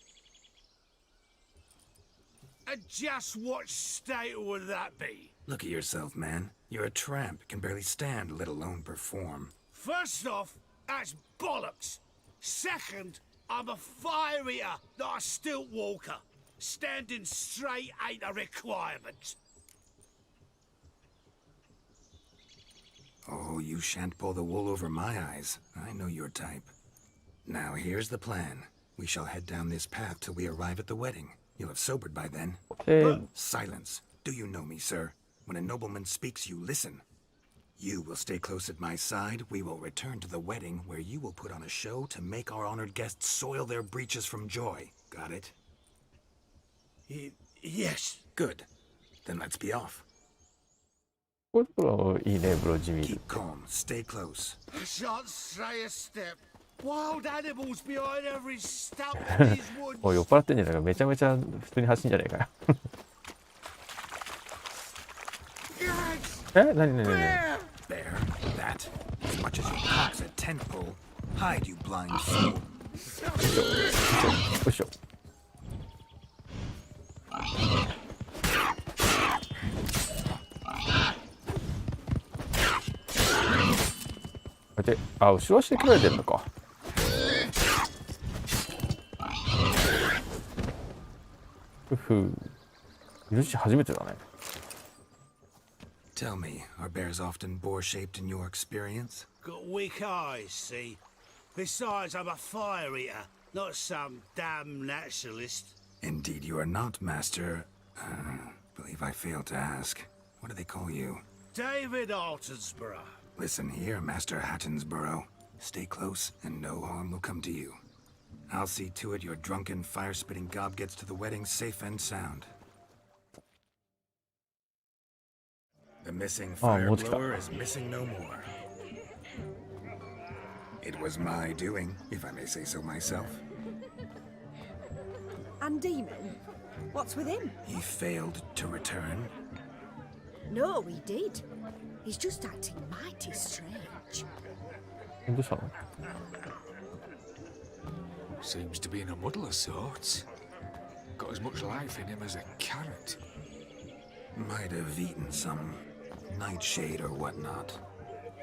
And just what state would that be? Look at yourself, man. You're a tramp, can barely stand, let alone perform. First off, that's bollocks. Second, I'm a fire eater, not a stilt walker. Standing straight ain't a requirement. Oh, you shan't pull the wool over my eyes. I know your type. Now here's the plan. We shall head down this path till we arrive at the wedding. You'll have sobered by then. Okay. Silence. Do you know me, sir? When a nobleman speaks, you listen. You will stay close at my side. We will return to the wedding, where you will put on a show to make our honored guests soil their breeches from joy. Got it? Yes. Good. Then let's be off. これいいね、ブロ地味。 Keep calm. Stay close. I shan't stray a step. Wild animals behind every stump in these woods. おい、酔っ払ってんじゃないか。めちゃめちゃ普通に走んじゃないかよ。え、なになになに Bear, that. As much as you cox a tent pole. Hide, you blind fool. よいしょ。で、あ、後ろ足で切られてるのか。ふう。許し初めてだね。Tell me, are bears often boar-shaped in your experience? Got weak eyes, see? Besides, I'm a fire eater, not some damn naturalist. Indeed you are not, Master. Believe I failed to ask. What do they call you? David Altonsborough. Listen here, Master Hattonsborough. Stay close, and no harm will come to you. I'll see to it your drunken, fire-spitting gob gets to the wedding safe and sound. The missing fire blower is missing no more. It was my doing, if I may say so myself. And Demon? What's with him? He failed to return. No, he did. He's just acting mighty strange. どうしたの？ Seems to be in a muddle of sorts. Got as much life in him as a carrot. Might have eaten some nightshade or whatnot.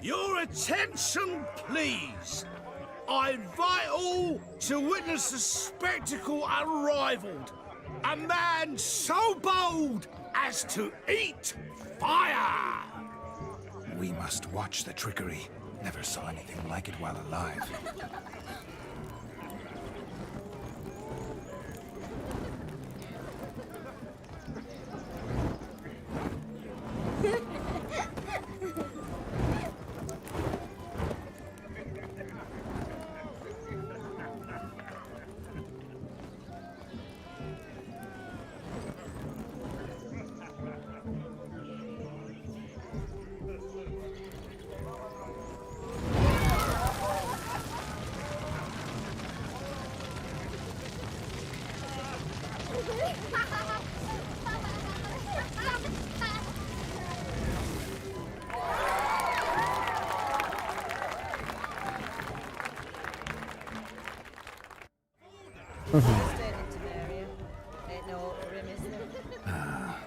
Your attention, please. I invite all to witness a spectacle unrivaled. A man so bold as to eat fire. We must watch the trickery. Never saw anything like it while alive.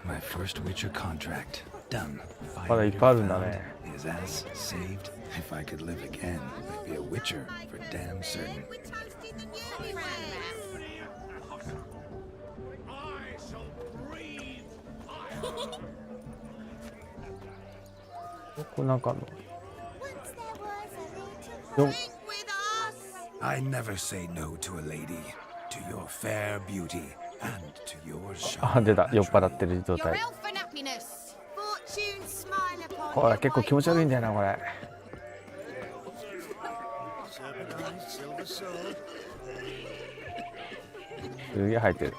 My first Witcher contract. Done. まだいっぱいあるんだね。 His ass saved. If I could live again, I'd be a Witcher for damn certain. I never say no to a lady, to your fair beauty, and to your sharp あ、出た。酔っ払ってる状態。これ結構気持ち悪いんだよな、これ。すげえ入ってる。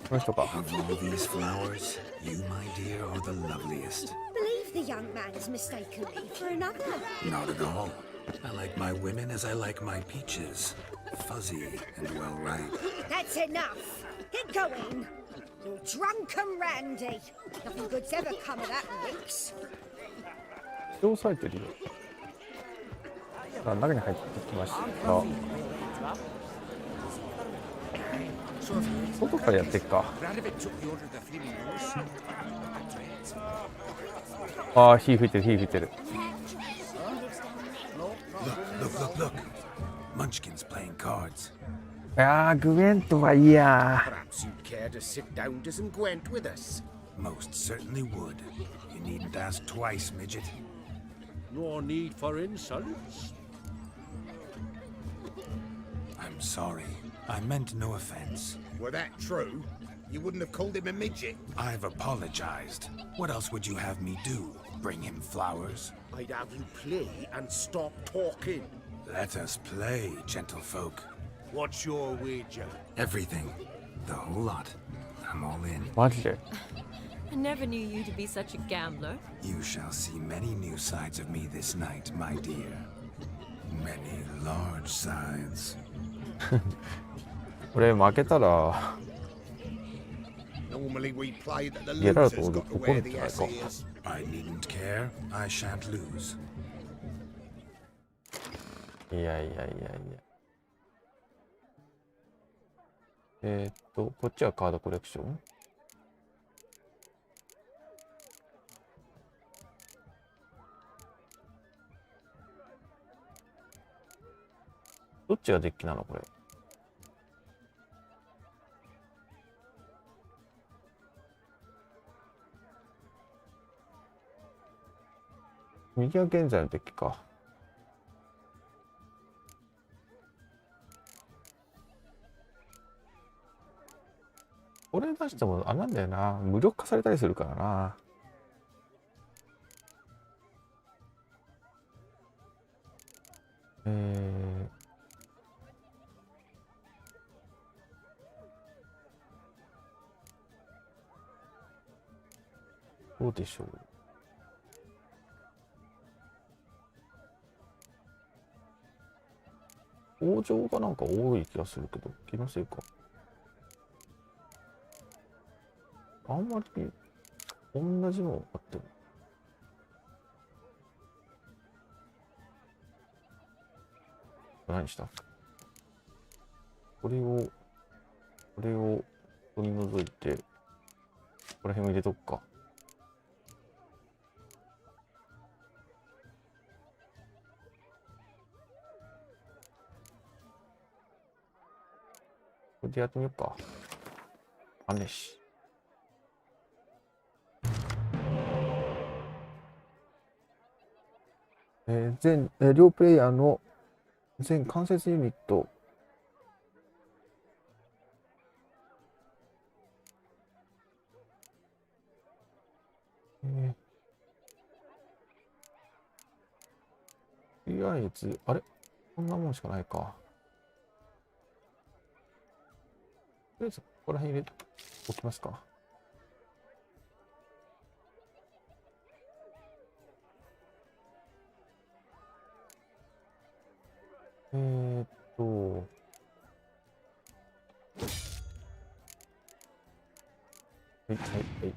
この人か。 Of all these flowers, you, my dear, are the loveliest. Believe the young man is mistaken me for another. Not at all. I like my women as I like my peaches. Fuzzy and well ripe. That's enough. Get going. You're drunk and randy. Nothing good's ever come of that mix. 押さえてるよ。中に入ってきました。外からやってっか。ああ、火吹いてる、火吹いてる。Look. Munchkin's playing cards. ああ、グエントはいいや。 Perhaps you'd care to sit down to some Gwent with us. Most certainly would. You needn't ask twice, midget. No need for insolence. I'm sorry. I meant no offense. Were that true, you wouldn't have called him a midget. I've apologized. What else would you have me do? Bring him flowers? I'd have you play and stop talking. Let us play, gentlefolk. What's your wager? Everything. The whole lot. I'm all in. マジで。 I never knew you to be such a gambler. You shall see many new sides of me this night, my dear. Many large sides. これ負けたら Normally we play that the ゲラルト loser's 怒 got to る wear ん the じゃないか。 S.E.S. I needn't care. I shan't lose. いや。こっちはカードコレクション。どっちがデッキなのこれ。右が現在のデッキか。これ出しても、あ、なんだよな。無力化されたりするからな。どうでしょう。往生がなんか多い気がするけど、気のせいか。あんまり同じのあっても。何した？これを取り除いて、ここら辺を入れとくか。これでやってみようか。あんねし。両プレイヤーの全関節ユニット。とりあえず、あれこんなもんしかないか。とりあえず、ここら辺入れおきますか。はいはいはい。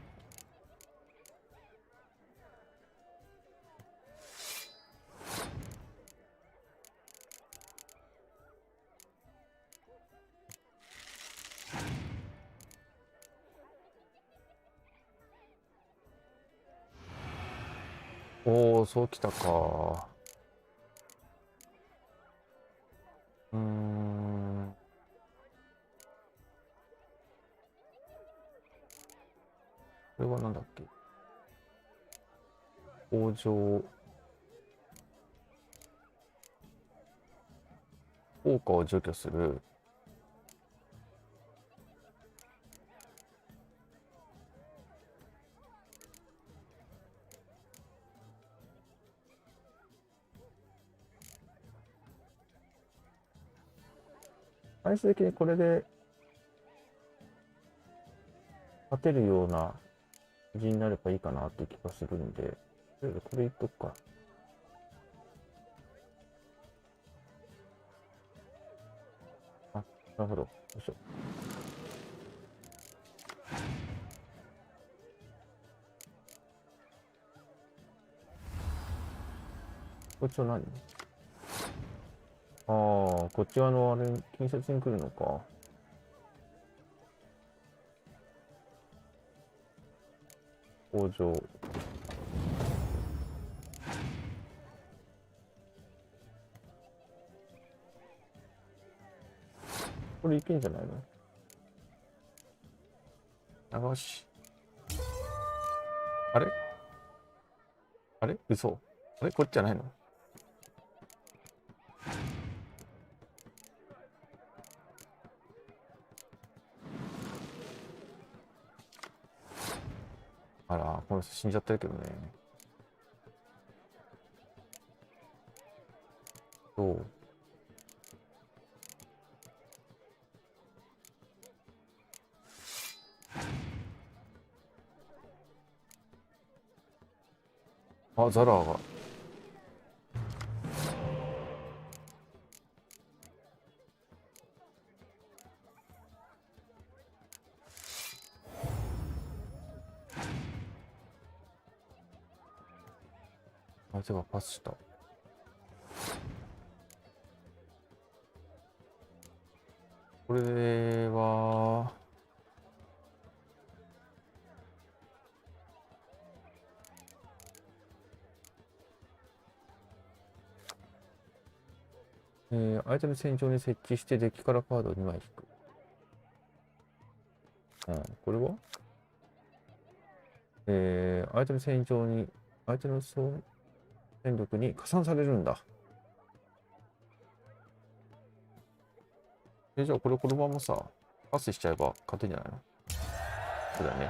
おお、そうきたか。これはなんだっけ。往生。効果を除去する。最終的にこれで勝てるような味になればいいかなって気がするんで、とりあえずこれいっとくか。あ、なるほど。よいしょ。こっちは何？ああ、こっち側のあれ、近接に来るのか。工場。これいけんじゃないの？よし。あれ嘘。あれこっちじゃないの？あら、この人死んじゃってるけどね。どう？あ、ザラが。相手がパスした。これは、相手の戦場に設置してデッキからカードを2枚引く。これは相手の戦場に、相手の戦力に加算されるんだ。じゃあこれこのままさ、パスしちゃえば勝てんじゃないの？そうだよね。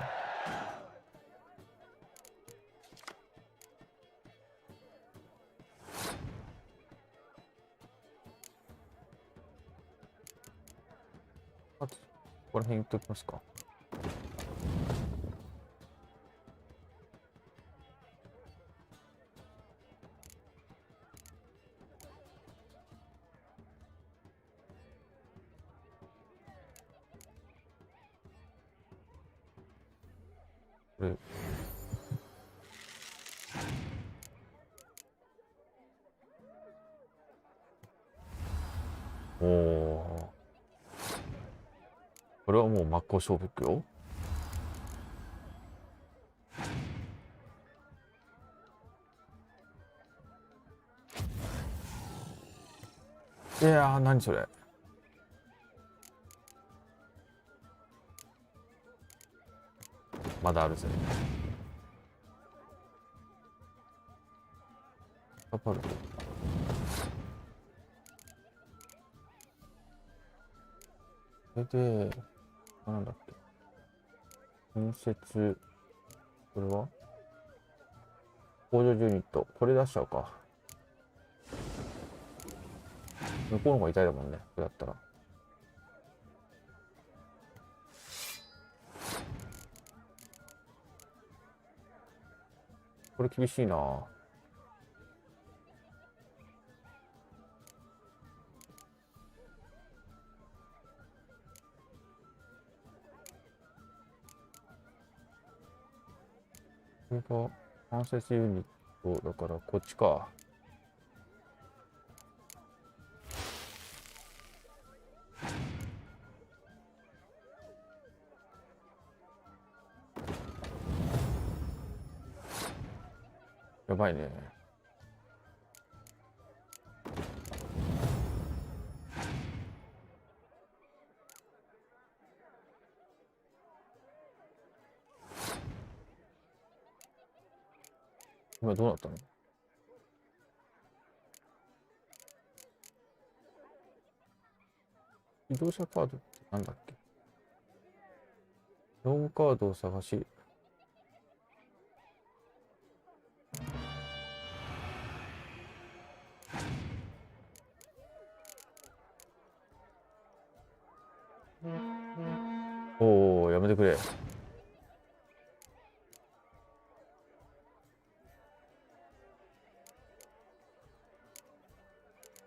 あと、ここら辺言っておきますか。これおお、これはもう真っ向勝負いくよ。いやー、何それ。まだあるぜ。カパルト。それで、なんだっけ。近接、これは工場ユニット。これ出しちゃうか。向こうの方が痛いだもんね。これだったら。これ厳しいな。これが間接ユニットだからこっちか。やばいね。今どうなったの？移動車カードってなんだっけ？ロームカードを探し。おお、やめてくれ。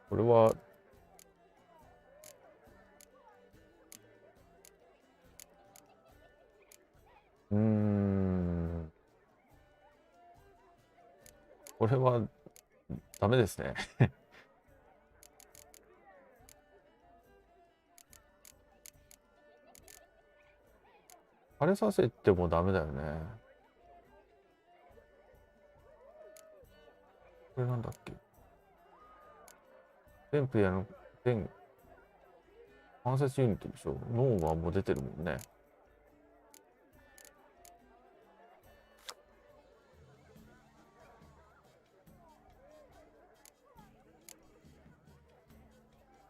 これはこれはダメですね。枯れさせてもダメだよね。これなんだっけ。全プレイヤーの全間接ユニットでしょ。脳はもう出てるもんね。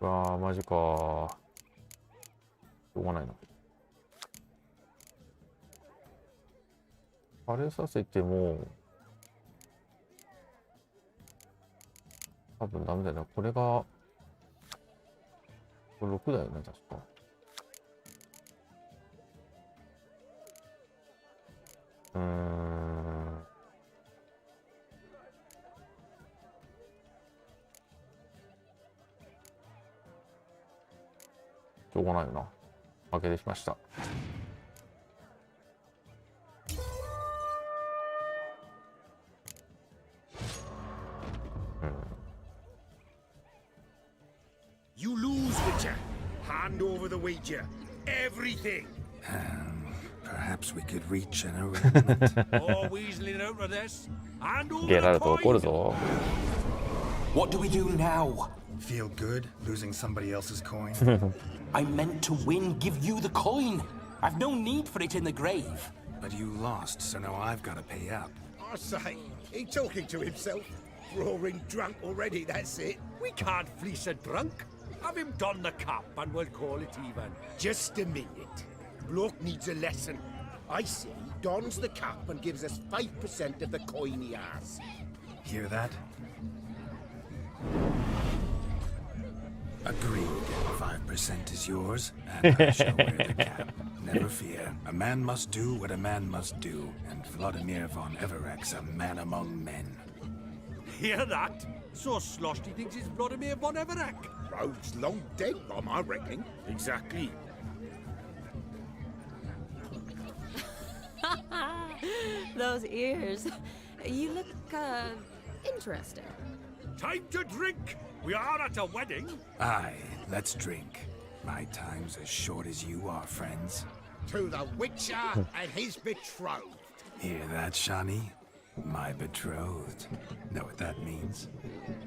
うわあ、マジかー。しょうがないな。枯れさせても多分ダメだよな。これがこれ6だよね、確か。しょうがないよな。負けてしました。You lose, Witcher. Hand over the wager. Everything. Perhaps we could reach an arrangement. Or weaseling out of this. Hand over ゲラ the ルと怒る coin. ぞ。 What do we do now? Feel good losing somebody else's coin? I meant to win, give you the coin. I've no need for it in the grave. But you lost, so now I've got to pay up. I say, he talking to himself. Roaring drunk already, that's it. We can't fleece a drunk. Have him don the cap and we'll call it even. Just a minute. Bloke needs a lesson. I say he dons the cap and gives us 5% of the coin he has. Hear that? Agreed. 5% is yours, and I shall wear the cap. Never fear. A man must do what a man must do, and Vladimir von Everek's a man among men. Hear that? So sloshed he thinks he's Vladimir von Everek. Rogue's long dead, by my reckoning. Exactly. Those ears. You look, interesting. Time to drink. We are at a wedding. Aye, let's drink. My time's as short as you are, friends. To the Witcher and his betrothed. Hear that, Shani? My betrothed. Know what that means?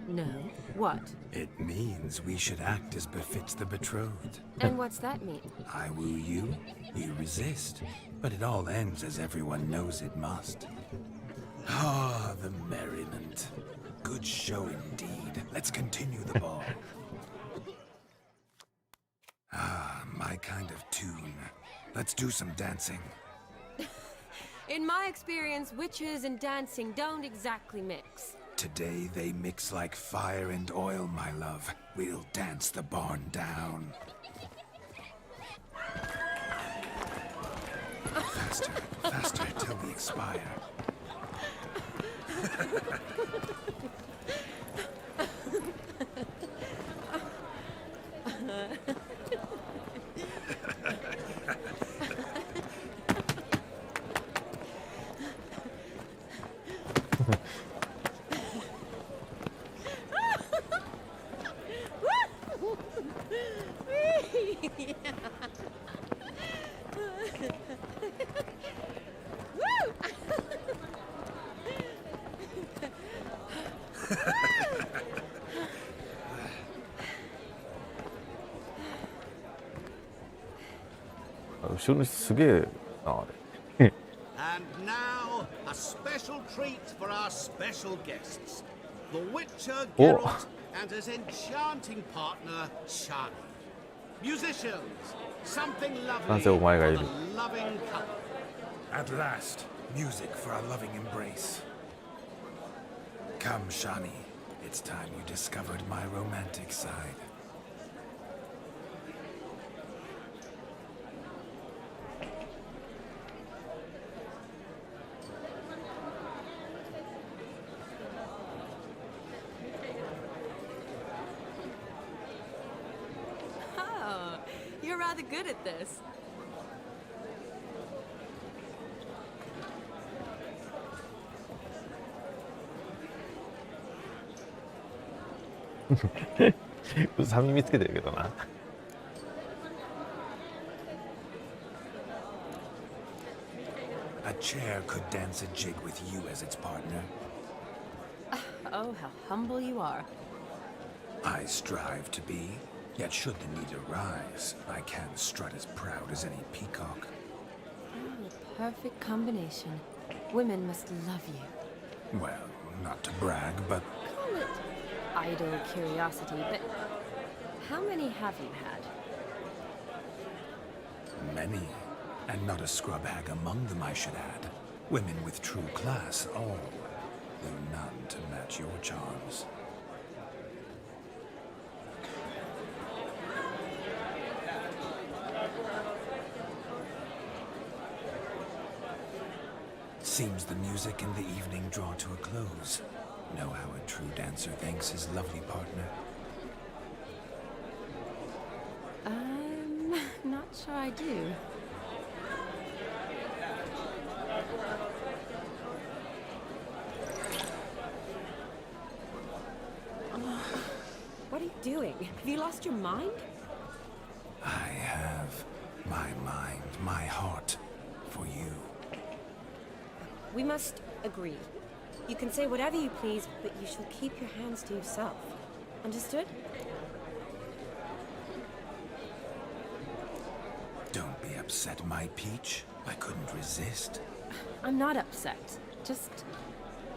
No. What? It means we should act as befits the betrothed. And what's that mean? I woo you, you resist. But it all ends as everyone knows it must. Ah, the merriment. Good show indeed. Let's continue the ball. Ah, my kind of tune. Let's do some dancing. In my experience, witches and dancing don't exactly mix. Today they mix like fire and oil, my love. We'll dance the barn down. Faster, faster, till we expire.後ろの人すげえなあれ。 And now, a special treat for our special guests. The Witcher Geralt and his enchanting partner, Shani. Musicians, something lovely for the loving couple. At last, music for our loving embrace. Come, Shani. It's time you discovered my romantic side. Oh, you're rather good at this. Sami 見つけてるけどな。A chair could dance a jig with you as its partner. Oh, how humble you are. I strive to be, yet should the need arise, I can strut as proud as any peacock. Oh, the perfect combination. Women must love you. Well, not to brag, but Call it idle curiosity, but how many have you had? many. And not a scrub hag among them, I should add. Women with true class, all. Though none to match your charms. Seems the music and the evening draw to a close. Know how a true dancer thanks his lovely partner. Not sure I do. What are you doing? Have you lost your mind? I have my mind, my heart, for you. We must agree. You can say whatever you please, but you shall keep your hands to yourself. Understood? Don't be upset, my peach. I couldn't resist. I'm not upset. Just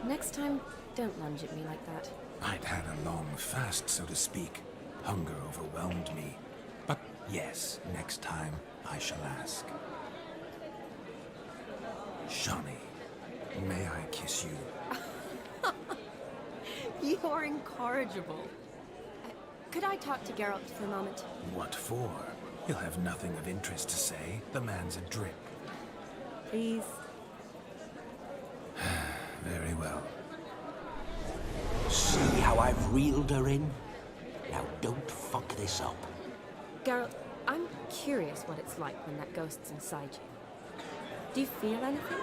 next time, Don't lunge at me like that. I'd had a long fast, so to speak. Hunger overwhelmed me. But yes, next time I shall ask. Shawnee, may I kiss you? You're incorrigible. Could I talk to Geralt for a moment? What for? He'll have nothing of interest to say. The man's a drip. Please. Very well. See how I've reeled her in? Now don't fuck this up. Geralt, I'm curious what it's like when that ghost's inside you. Do you feel anything?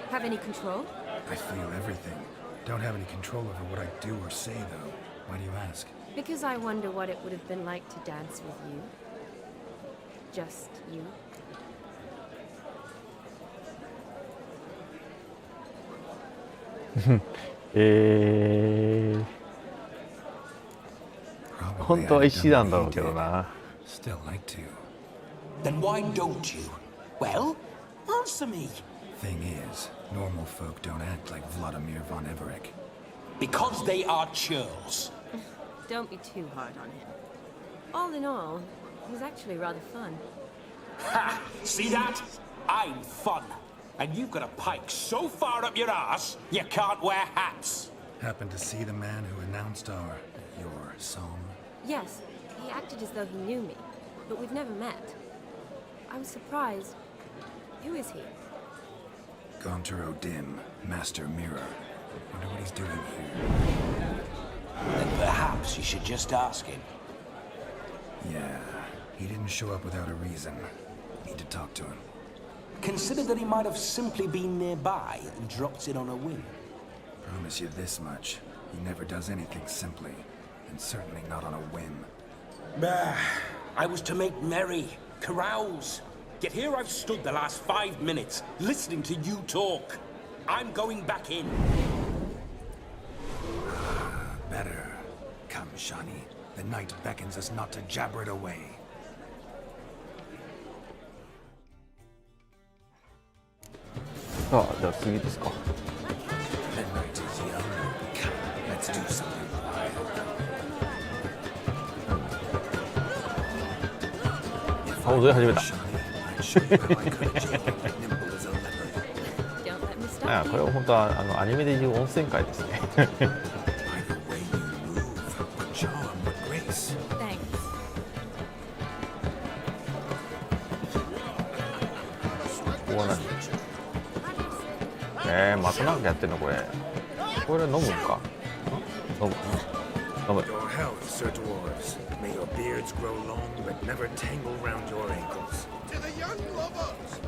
Have any control? I feel everything. Don't have any control over what I do or say, though. Why do you ask? Because I wonder what it would have been like to dance with you. Just you.本当は石なんだろうけどな。 Still like to. Then why don't you? Well, answer me. Thing is, normal folk don't act like Vladimir von Everett. Because they are churls. Don't be too hard on him. All in all, it was actually rather fun. Ha! See that? I'm fun. And you've got a pike so far up your ass, you can't wear hats. Happened to see the man who announced your song? Yes, he acted as though he knew me, but we've never met. I was surprised. Who is he? Gaunter O'Dim, Master Mirror. Wonder what he's doing here. Then perhaps you should just ask him. Yeah, he didn't show up without a reason. Need to talk to him. Consider that he might have simply been nearby and dropped in on a whim. Promise you this much. He never does anything simply, and certainly not on a whim. Bah, I was to make merry, carouse. Yet here I've stood the last 5 minutes, listening to you talk. I'm going back in. Better. Come, Shawnee. The night beckons us not to jabber it away. さあ、じゃあ次ですか。 The night is young. Come, let's do something wild. あ、踊り始めた。あ、これは本当はアニメでいう温泉会ですね。ここは何？またなんかやってんのこれ。これ飲むんか？飲む。飲む。 Your health, Sir Dwarves. May your beards grow long, but never tangle round your ankles. To the young lovers,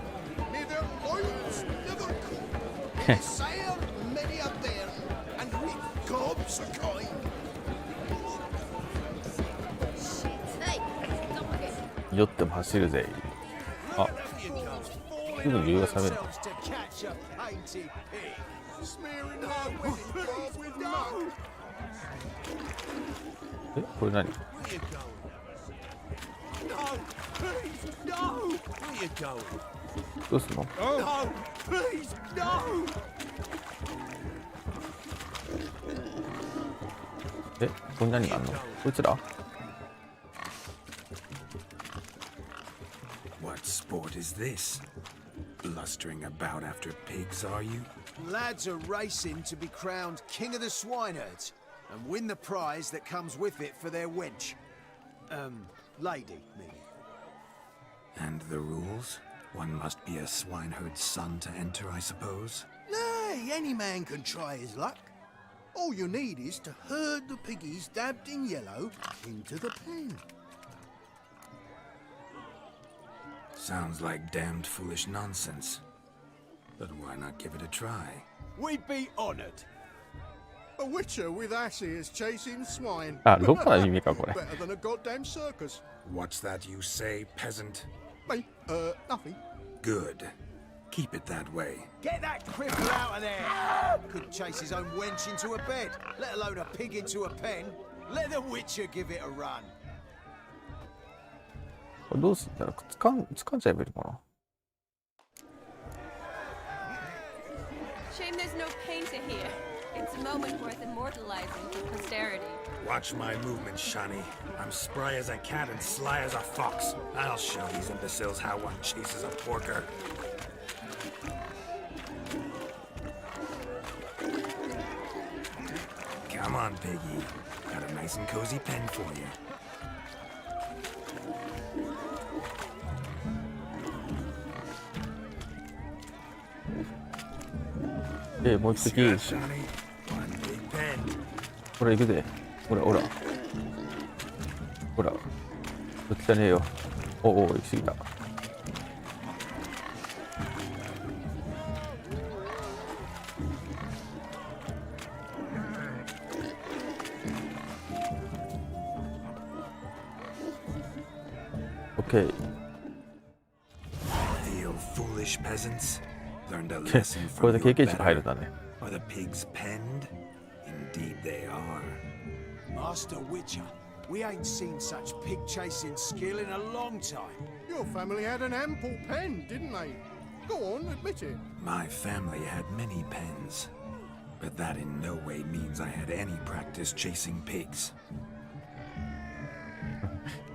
may their loins never cool. Sire many a bairn, and reap gobs of coin. 酔っても走るぜ。あ、すぐ湯が冷める。え、これ何？どうすんの？え、ここに何があんの？こいつら？ What sport is this? Blustering about after pigs, are you? Lads are racing to be crowned king of the swineherds and win the prize that comes with it for their wench. Lady, meaning. And the rules? One must be a swineherd's son to enter, I suppose? Nay, any man can try his luck. All you need is to herd the piggies dabbed in yellow into the pen. Sounds like damned foolish nonsense. But why not give it a try? We'd be honored. A witcher with asses chasing swine. あ、どこの意味かこれ。 Better than a goddamn circus. What's that you say, peasant? Me? Nothing. Good. Keep it that way. Get that cripple out of there! Could chase his own wench into a bed, let alone a pig into a pen. Let the witcher give it a run. これどうすんだろう？掴んじゃえばいいのかな？ Shame there's no painter here. It's a moment worth immortalizing for posterity. Watch my movements, Shani. I'm spry as a cat and sly as a fox. I'll show these imbeciles how one chases a porker. Come on, Piggy. Got a nice and cozy pen for you. Mo一匹。ほら行くぜ。ほらほら。ほら。汚ねえよ。おお行き過ぎた。Okay. Feel foolish peasants? Learned a lesson これ from で your 経験値が入るん better. だね。 Are the pigs penned? Indeed they are. Master Witcher, we ain't seen such pig chasing skill in a long time. Your family had an ample pen, didn't they? Go on, admit it. My family had many pens, but that in no way means I had any practice chasing pigs.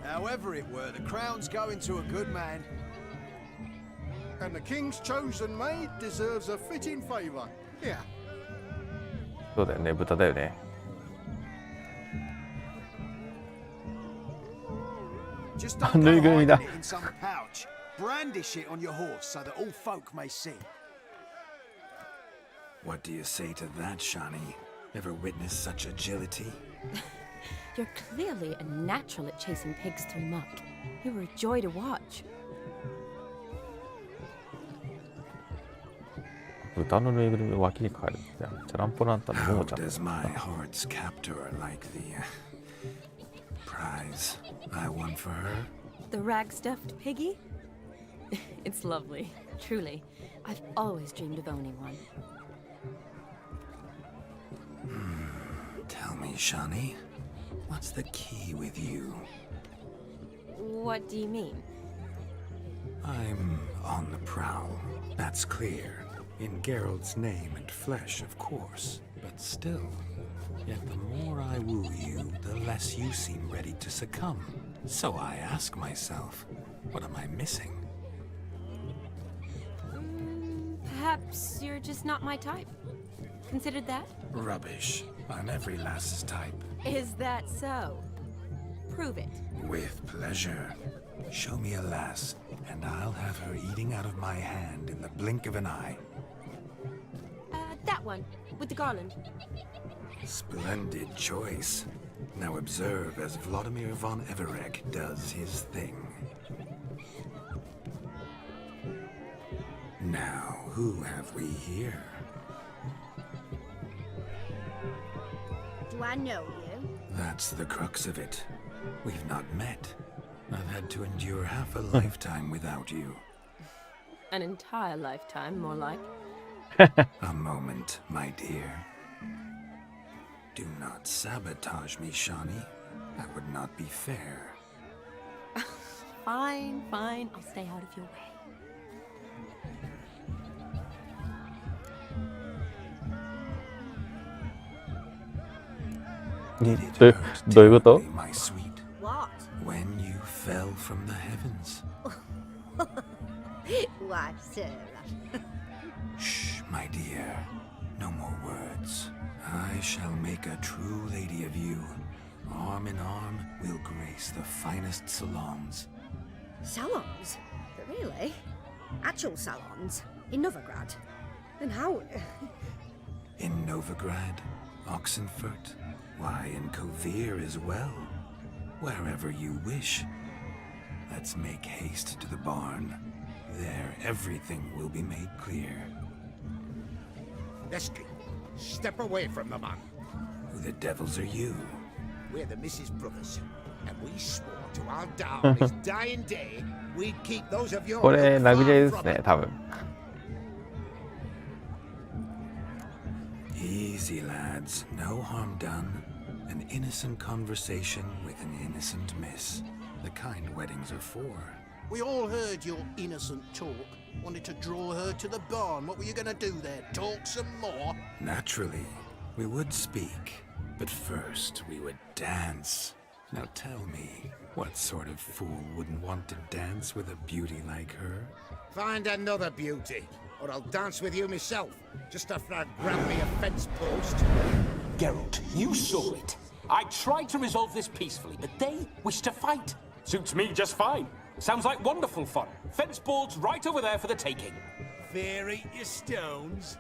However it were, the crown's going to a good man. And the king's chosen maid deserves a fitting favour. Here. そうだよね、豚だよね。 Just あ、 don't ぬい go ぐるみ hiding だ。 it in some pouch. Brandish it on your horse so that all folk may see. What do you say to that, Shani? Ever witnessed such agility? You're clearly a natural at chasing pigs through muck. You were a joy to watch. 豚のぬいぐるみを脇にかかる。じゃあ、チャランポランタのモ How モちゃん。 does my heart's captor like the prize I won for her? The rag-stuffed piggy? It's lovely, truly. I've always dreamed of owning one. Tell me, Shani, what's the key with you? What do you mean? I'm on the prowl, that's clear. In Geralt's name and flesh, of course, but still. Yet the more I woo you, the less you seem ready to succumb. So I ask myself, what am I missing? Perhaps you're just not my type. Considered that? Rubbish. I'm every lass's type. Is that so? Prove it. With pleasure. Show me a lass, and I'll have her eating out of my hand in the blink of an eye. That one, with the garland. Splendid choice. Now observe as Vladimir von Everek does his thing. Now, who have we here? Do I know you? That's the crux of it. We've not met. I've had to endure half a lifetime without you. An entire lifetime, more like. A moment, my dear. Do not sabotage me, Shani. That would not be fair. Fine, fine. I'll stay out of your way. Did it どういうこと terribly, my sweet? What? When you fell from the heavens. Why, Sarah? Shh, my dear. No more words. I shall make a true lady of you. Arm in arm, we'll grace the finest salons. Salons? Really? Actual salons? In Novigrad? And how? In Novigrad, Oxenfurt, why, in Kovir as well. Wherever you wish. Let's make haste to the barn. There, everything will be made clear. Leslie, step away from the man. Who the devils are you? We're the Mrs. Brothers, and we swore to our down his dying day we'd keep those of your これ ilk 殴り合い far です from ね it. 多分。 Easy, lads. No harm done. An innocent conversation with an innocent miss. The kind weddings are for. We all heard your innocent talk. Wanted to draw her to the barn. What were you going to do there? Talk some more? Naturally. We would speak, but first we would dance. Now tell me, what sort of fool wouldn't want to dance with a beauty like her? Find another beauty, or I'll dance with you myself, just after I grab me a fence post. Geralt, you saw it. I tried to resolve this peacefully, but they wish to fight. Suits me just fine. Sounds like wonderful fun. Fence boards right over there for the taking. Fear eat your stones.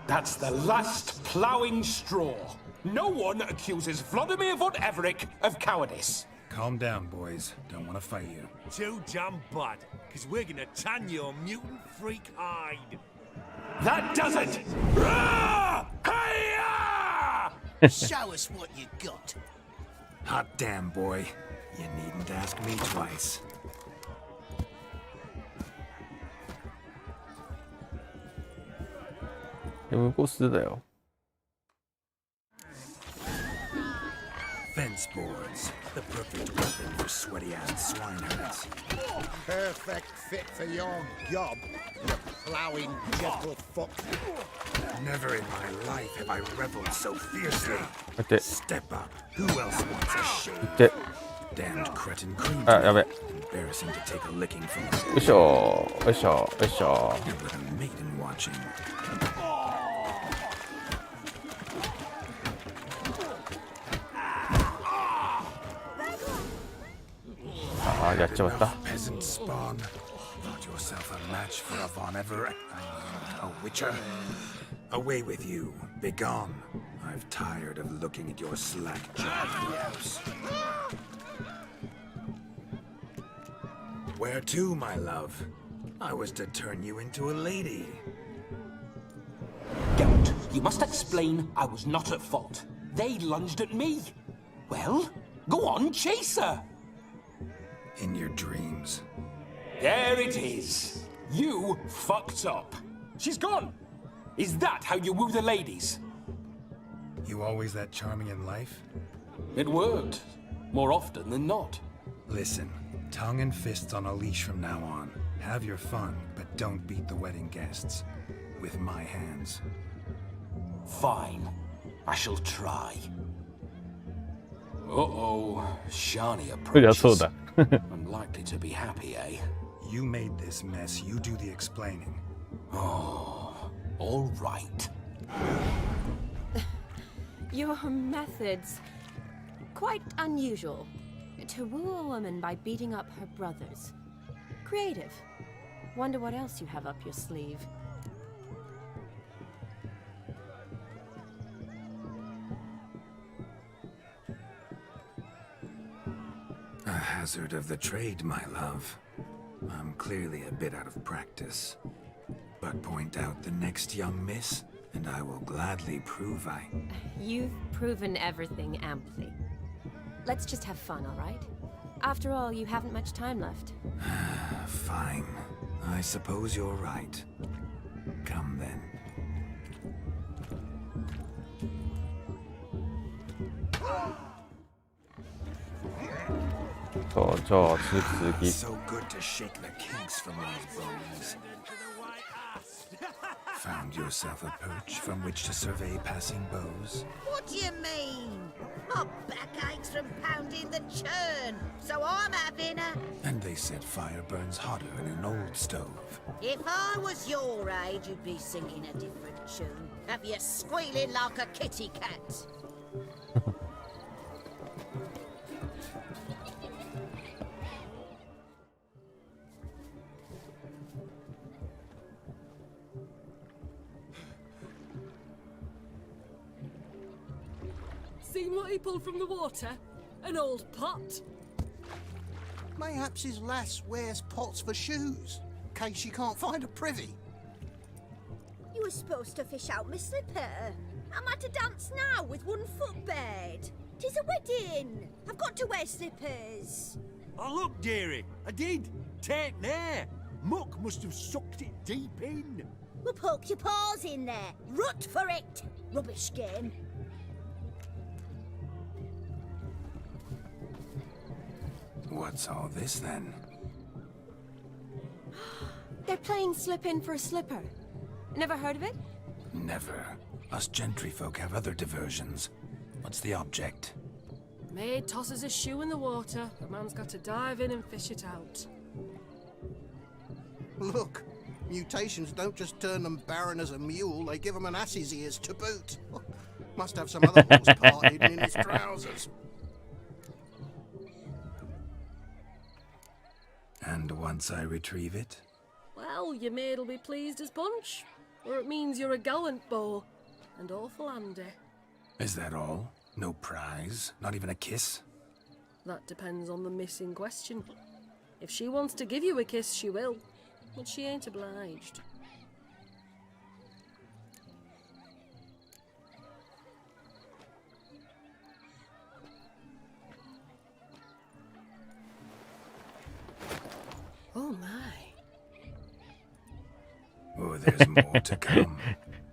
That's the last ploughing straw. No one accuses Vladimir von Everick of cowardice. Calm down, boys. Don't want to fight you. Too damn bad, because we're gonna tan your mutant freak hide. That does it! Rah! Hi-ya! Show us what you got. Hot damn, boy. You needn't ask me twice.向こう素手だよ。 Fence boards. The perfect weapon for sweaty-ass swineherds. Perfect fit for your gob, you ploughing gentlefoot. Never in my life have I reveled so fiercely. Okay. Step up. Who else wants a shave? Okay. Damned cretin cream. あ、やべ。 Embarrassing to take a licking from よいしょ。よいしょ。よいしょ。 you with a maiden watching. あ、やっちまった。 Peasant spawn. Thought yourself a match for a Von Everett. A witcher. Away with you. Begone. I've tired of looking at your slack-jawed yaps. Where to, my love? I was to turn you into a lady. Geralt, you must explain I was not at fault. They lunged at me. Well, go on, chase her. In your dreams. There it is. You fucked up. She's gone. Is that how you woo the ladies? You always that charming in life? It worked. More often than not. Listen, tongue and fists on a leash from now on. Have your fun, but don't beat the wedding guests. With my hands. Fine. I shall try. Uh-oh. Shani approaches. そりゃそうだ。 Unlikely to be happy, eh? You made this mess. You do the explaining. Oh, all right. Your methods, quite unusual. To woo a woman by beating up her brothers. Creative. Wonder what else you have up your sleeve. A hazard of the trade, my love. I'm clearly a bit out of practice. But point out the next young miss, and I will gladly prove I... You've proven everything amply. Let's just have fun, all right? After all, you haven't much time left. Fine. I suppose you're right. Come then. So good to shake the kinks from these bones. Found yourself a perch from which to survey passing bows? What do you mean? My back aches from pounding the churn, so I'm having a... And they said fire burns hotter in an old stove. If I was your age, you'd be singing a different tune. Have you squealing like a kitty cat? Seen what he pulled from the water? An old pot? Mayhaps his lass wears pots for shoes, in case she can't find a privy. You were supposed to fish out my slipper. Am I to dance now with one foot bared? 'Tis a wedding. I've got to wear slippers. Oh, look, dearie, I did. Take there. Muck must have sucked it deep in. Well, poke your paws in there. Rut for it. Rubbish game. What's all this then? They're playing slip in for a slipper. Never heard of it? Never. Us gentry folk have other diversions. What's the object? Maid tosses a shoe in the water. A man's got to dive in and fish it out. Look, mutations don't just turn them barren as a mule, they give them an ass's ears to boot. Must have some other horse part hidden in his trousers. And once I retrieve it? Well, your maid'll be pleased as punch. Or it means you're a gallant beau. And awful handy. Is that all? No prize? Not even a kiss? That depends on the miss in question. If she wants to give you a kiss, she will. But she ain't obliged. Oh my. Oh, there's more to come.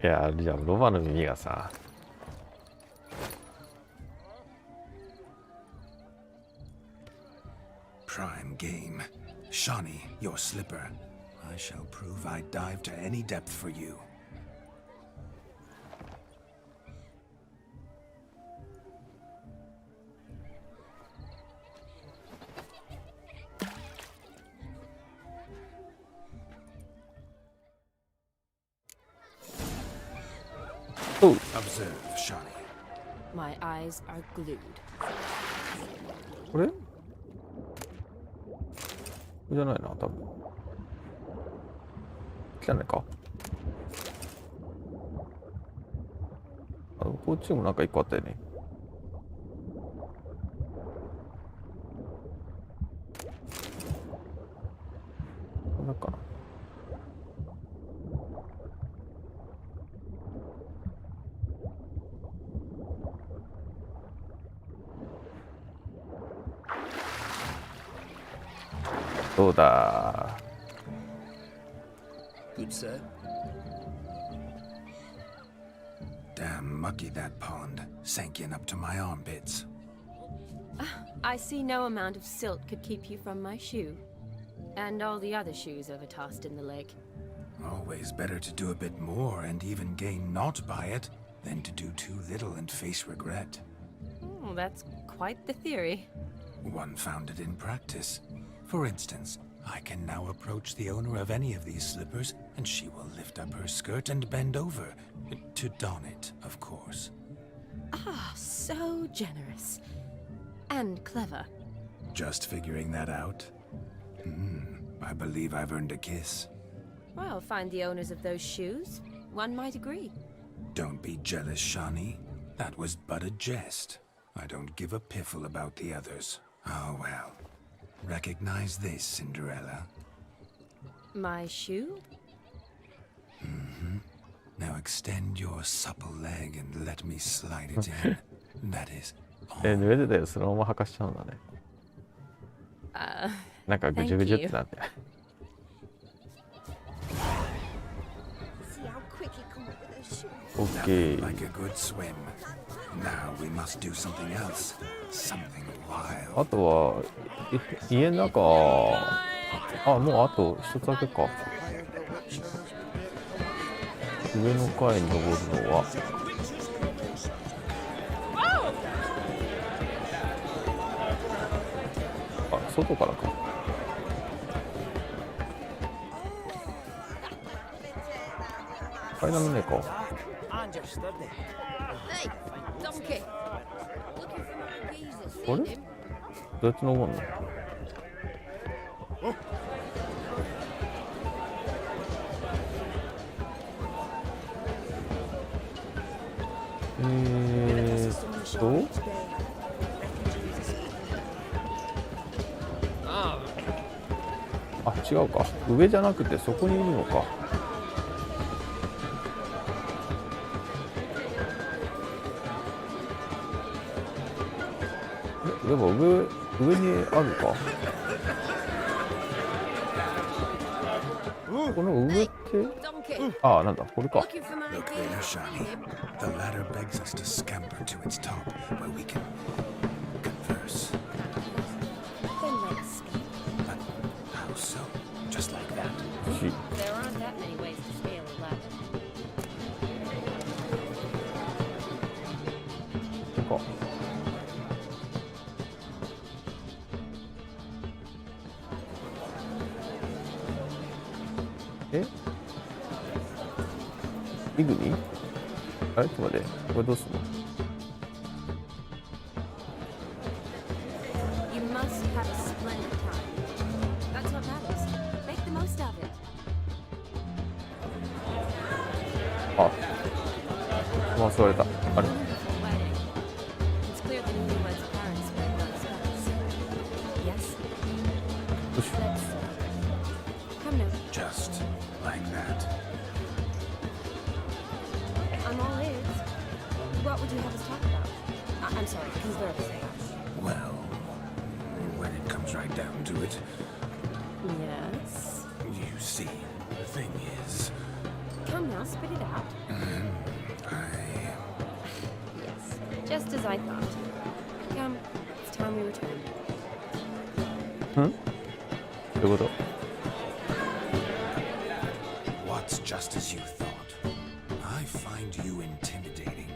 いや、じゃあロバの耳がさ。Prime game. Shawnee, your slipper. I shall prove I'd dive to any depth for you. Observe, Shawnee. My eyes are glued. これ？これじゃないな、多分。じゃないか。こっちもなんか一個あったよね。これかな。どうだ。Good, sir. Damn mucky that pond, sank in up to my armpits. I see no amount of silt could keep you from my shoe. And all the other shoes overtossed in the lake. Always better to do a bit more and even gain naught by it than to do too little and face regret. Oh, that's quite the theory. One founded in practice. For instance, I can now approach the owner of any of these slippers, and she will lift up her skirt and bend over. To don it, of course. Ah, so generous. And clever. Just figuring that out? I believe I've earned a kiss. Well, find the owners of those shoes. One might agree. Don't be jealous, Shawnee. That was but a jest. I don't give a piffle about the others. Oh well. Recognize this, Cinderella? My shoe? Now extend your supple leg and let me slide it in. That is all. 濡れてたよ、そのまま履かしちゃうんだね。なんかぐじゅぐじゅってなって。Okay. Like a good swim. Now we must do something else. Something wild. あとは家の中、もうあと一つだけか。上の階に登るのは外からか。階段のねえか。あれ？どうやって登るの？違うか。上じゃなくてそこにいるのか。でも上にあるか。この上ってなんだこれか。Look there, Shawnee. The ladder begs us to scamper to its top, where we can converse. But how so? Just like that? There aren't that many ways to scale a ladder. あえイグニあれちょっと待って、これどうすんの？ You must have a splendid time. That's what matters. Make the most of it. あ、忘れた。あれ Wedding. It's clear the newlyweds' parents wear no specs. Yes? Push. Let's... Come now. Just like that. I'm all ears. What would you have us talk about? I'm sorry, converse. Well, when it comes right down to it, Yes? you see, the thing is, Come now, spit it out. Yes, just as I thought. Come, it's time we return. どういうこと？ what's just as you thought? I find you intimidating.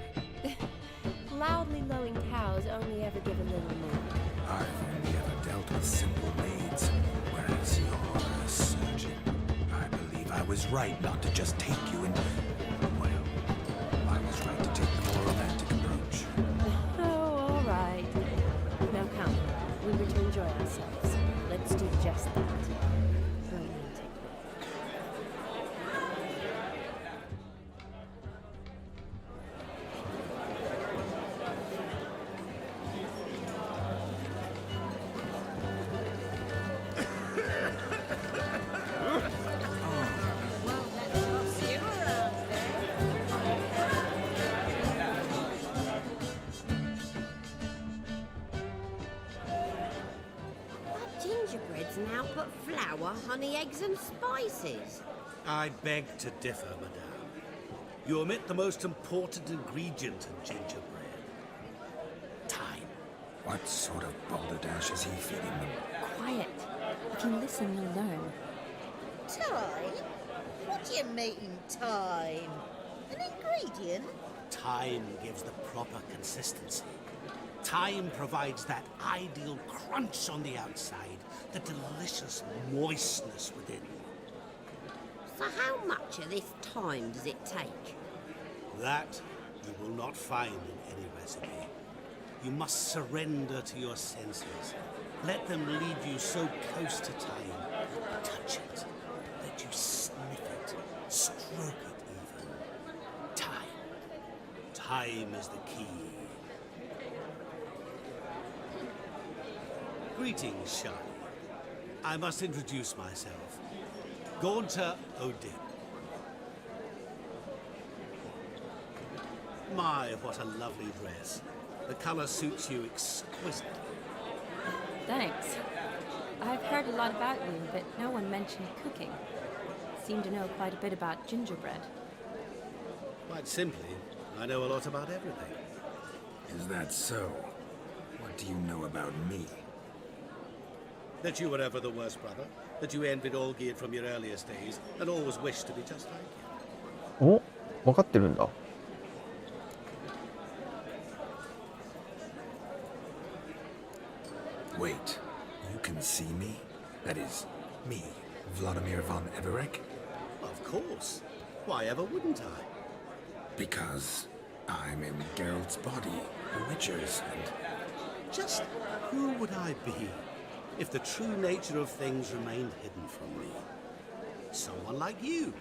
Loudly lowing cows only ever give a little milk. I've only ever dealt with simple maids, whereas you're a surgeon. I believe I was right not to just take you and... Well, I was right to take the more romantic approach. Oh, all right. Now come, we were to enjoy ourselves. Let's do just that. Romantic. Gingerbreads now put flour, honey, eggs, and spices. I beg to differ, madame. You omit the most important ingredient in gingerbread. Time. What sort of balderdash is he feeding them? Quiet. If you listen, you'll learn. Time? What do you mean, time? An ingredient? Time gives the proper consistency. Time provides that ideal crunch on the outside, the delicious moistness within. So how much of this time does it take? That you will not find in any recipe. You must surrender to your senses. Let them lead you so close to time, touch it, that you sniff it, stroke it even. Time. Time is the key. Greetings, Charlie. I must introduce myself. Gaunter Odin. My, what a lovely dress. The color suits you exquisitely. Thanks. I've heard a lot about you, but no one mentioned cooking. Seem to know quite a bit about gingerbread. Quite simply, I know a lot about everything. Is that so? What do you know about me? That you were ever the worst brother, that you envied Olgierd from your earliest days, and always wished to be just like him. お、分かってるんだ。Wait, you can see me? That is, me, Vladimir von Everek? Of course. Why ever wouldn't I? Because I'm in Geralt's body, the Witcher's, and... Just who would I be if the true nature of things remained hidden from me? Someone like you,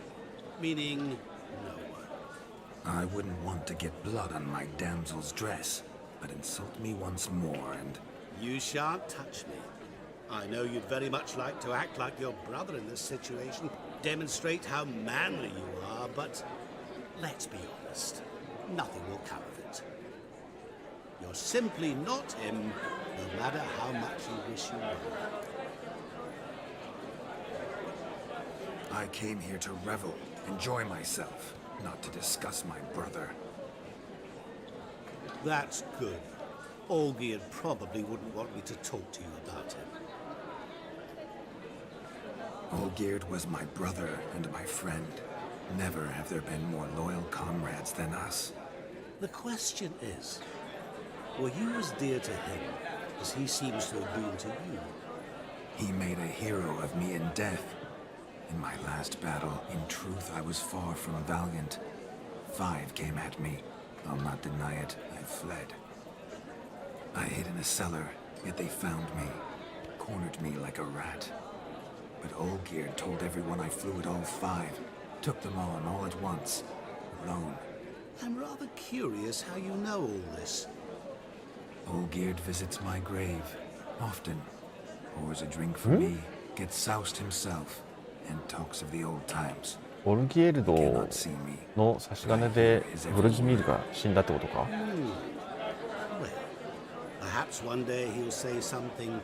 meaning no one. I wouldn't want to get blood on my damsel's dress, but insult me once more and... You shan't touch me. I know you'd very much like to act like your brother in this situation, demonstrate how manly you are, but let's be honest, nothing will come of it. You're simply not him, no matter how much you wish you were. I came here to revel, enjoy myself, not to discuss my brother. That's good. Olgierd probably wouldn't want me to talk to you about him. Olgierd was my brother and my friend. Never have there been more loyal comrades than us. The question is, Were you as dear to him as he seems to have been to you? He made a hero of me in death. In my last battle, in truth, I was far from valiant. 5 came at me. I'll not deny it, I fled. I hid in a cellar, yet they found me, cornered me like a rat. But Olgierd told everyone I flew at all 5, took them on all at once, alone. I'm rather curious how you know all this. Olgierd visits my grave, often. Pours a drink for me, gets soused himself, and talks of the old times. オルギエルドの差し金でブルジミールが死んだってことか。Well, perhaps one day he'll say something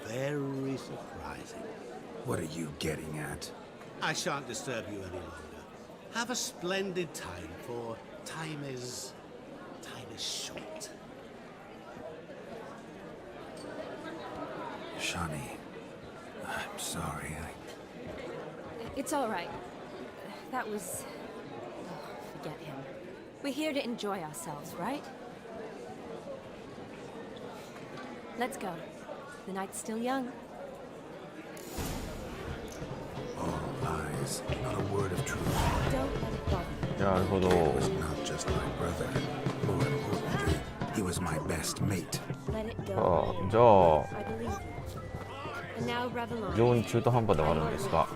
very surprising. What are you getting at? I shan't disturb you any longer. Have a splendid time, for time is short. Shani, I'm sorry. It's all right. That was... Oh, forget him. We're here to enjoy ourselves, right? Let's go. The night's still young. All lies, not a word of truth. Don't let it bother you. なるほど。 He was not just my brother. More importantly, he was my best mate. Let it あ go. じゃあ I believe you. And now, revel 非常に中途半端ではあるんですが、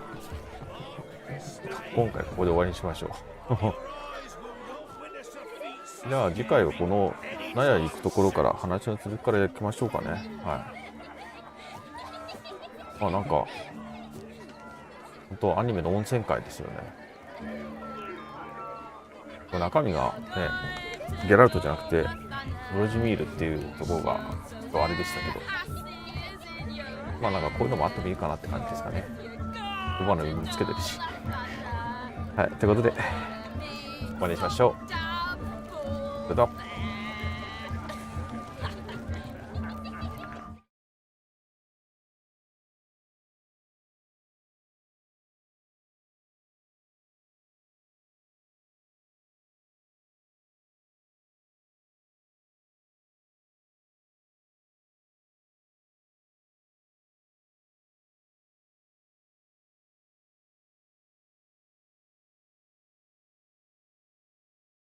今回ここで終わりにしましょう。じゃあ次回はこの納屋に行くところから話の続きからやっていきましょうかね。はい。あ、なんか本当アニメの温泉会ですよね。中身がねゲラルトじゃなくてブロジミールっていうところがあれでしたけど、まあなんかこういうのもあってもいいかなって感じですかね。馬の耳につけてるし。はい、ということで終わりにしましょう。それでは。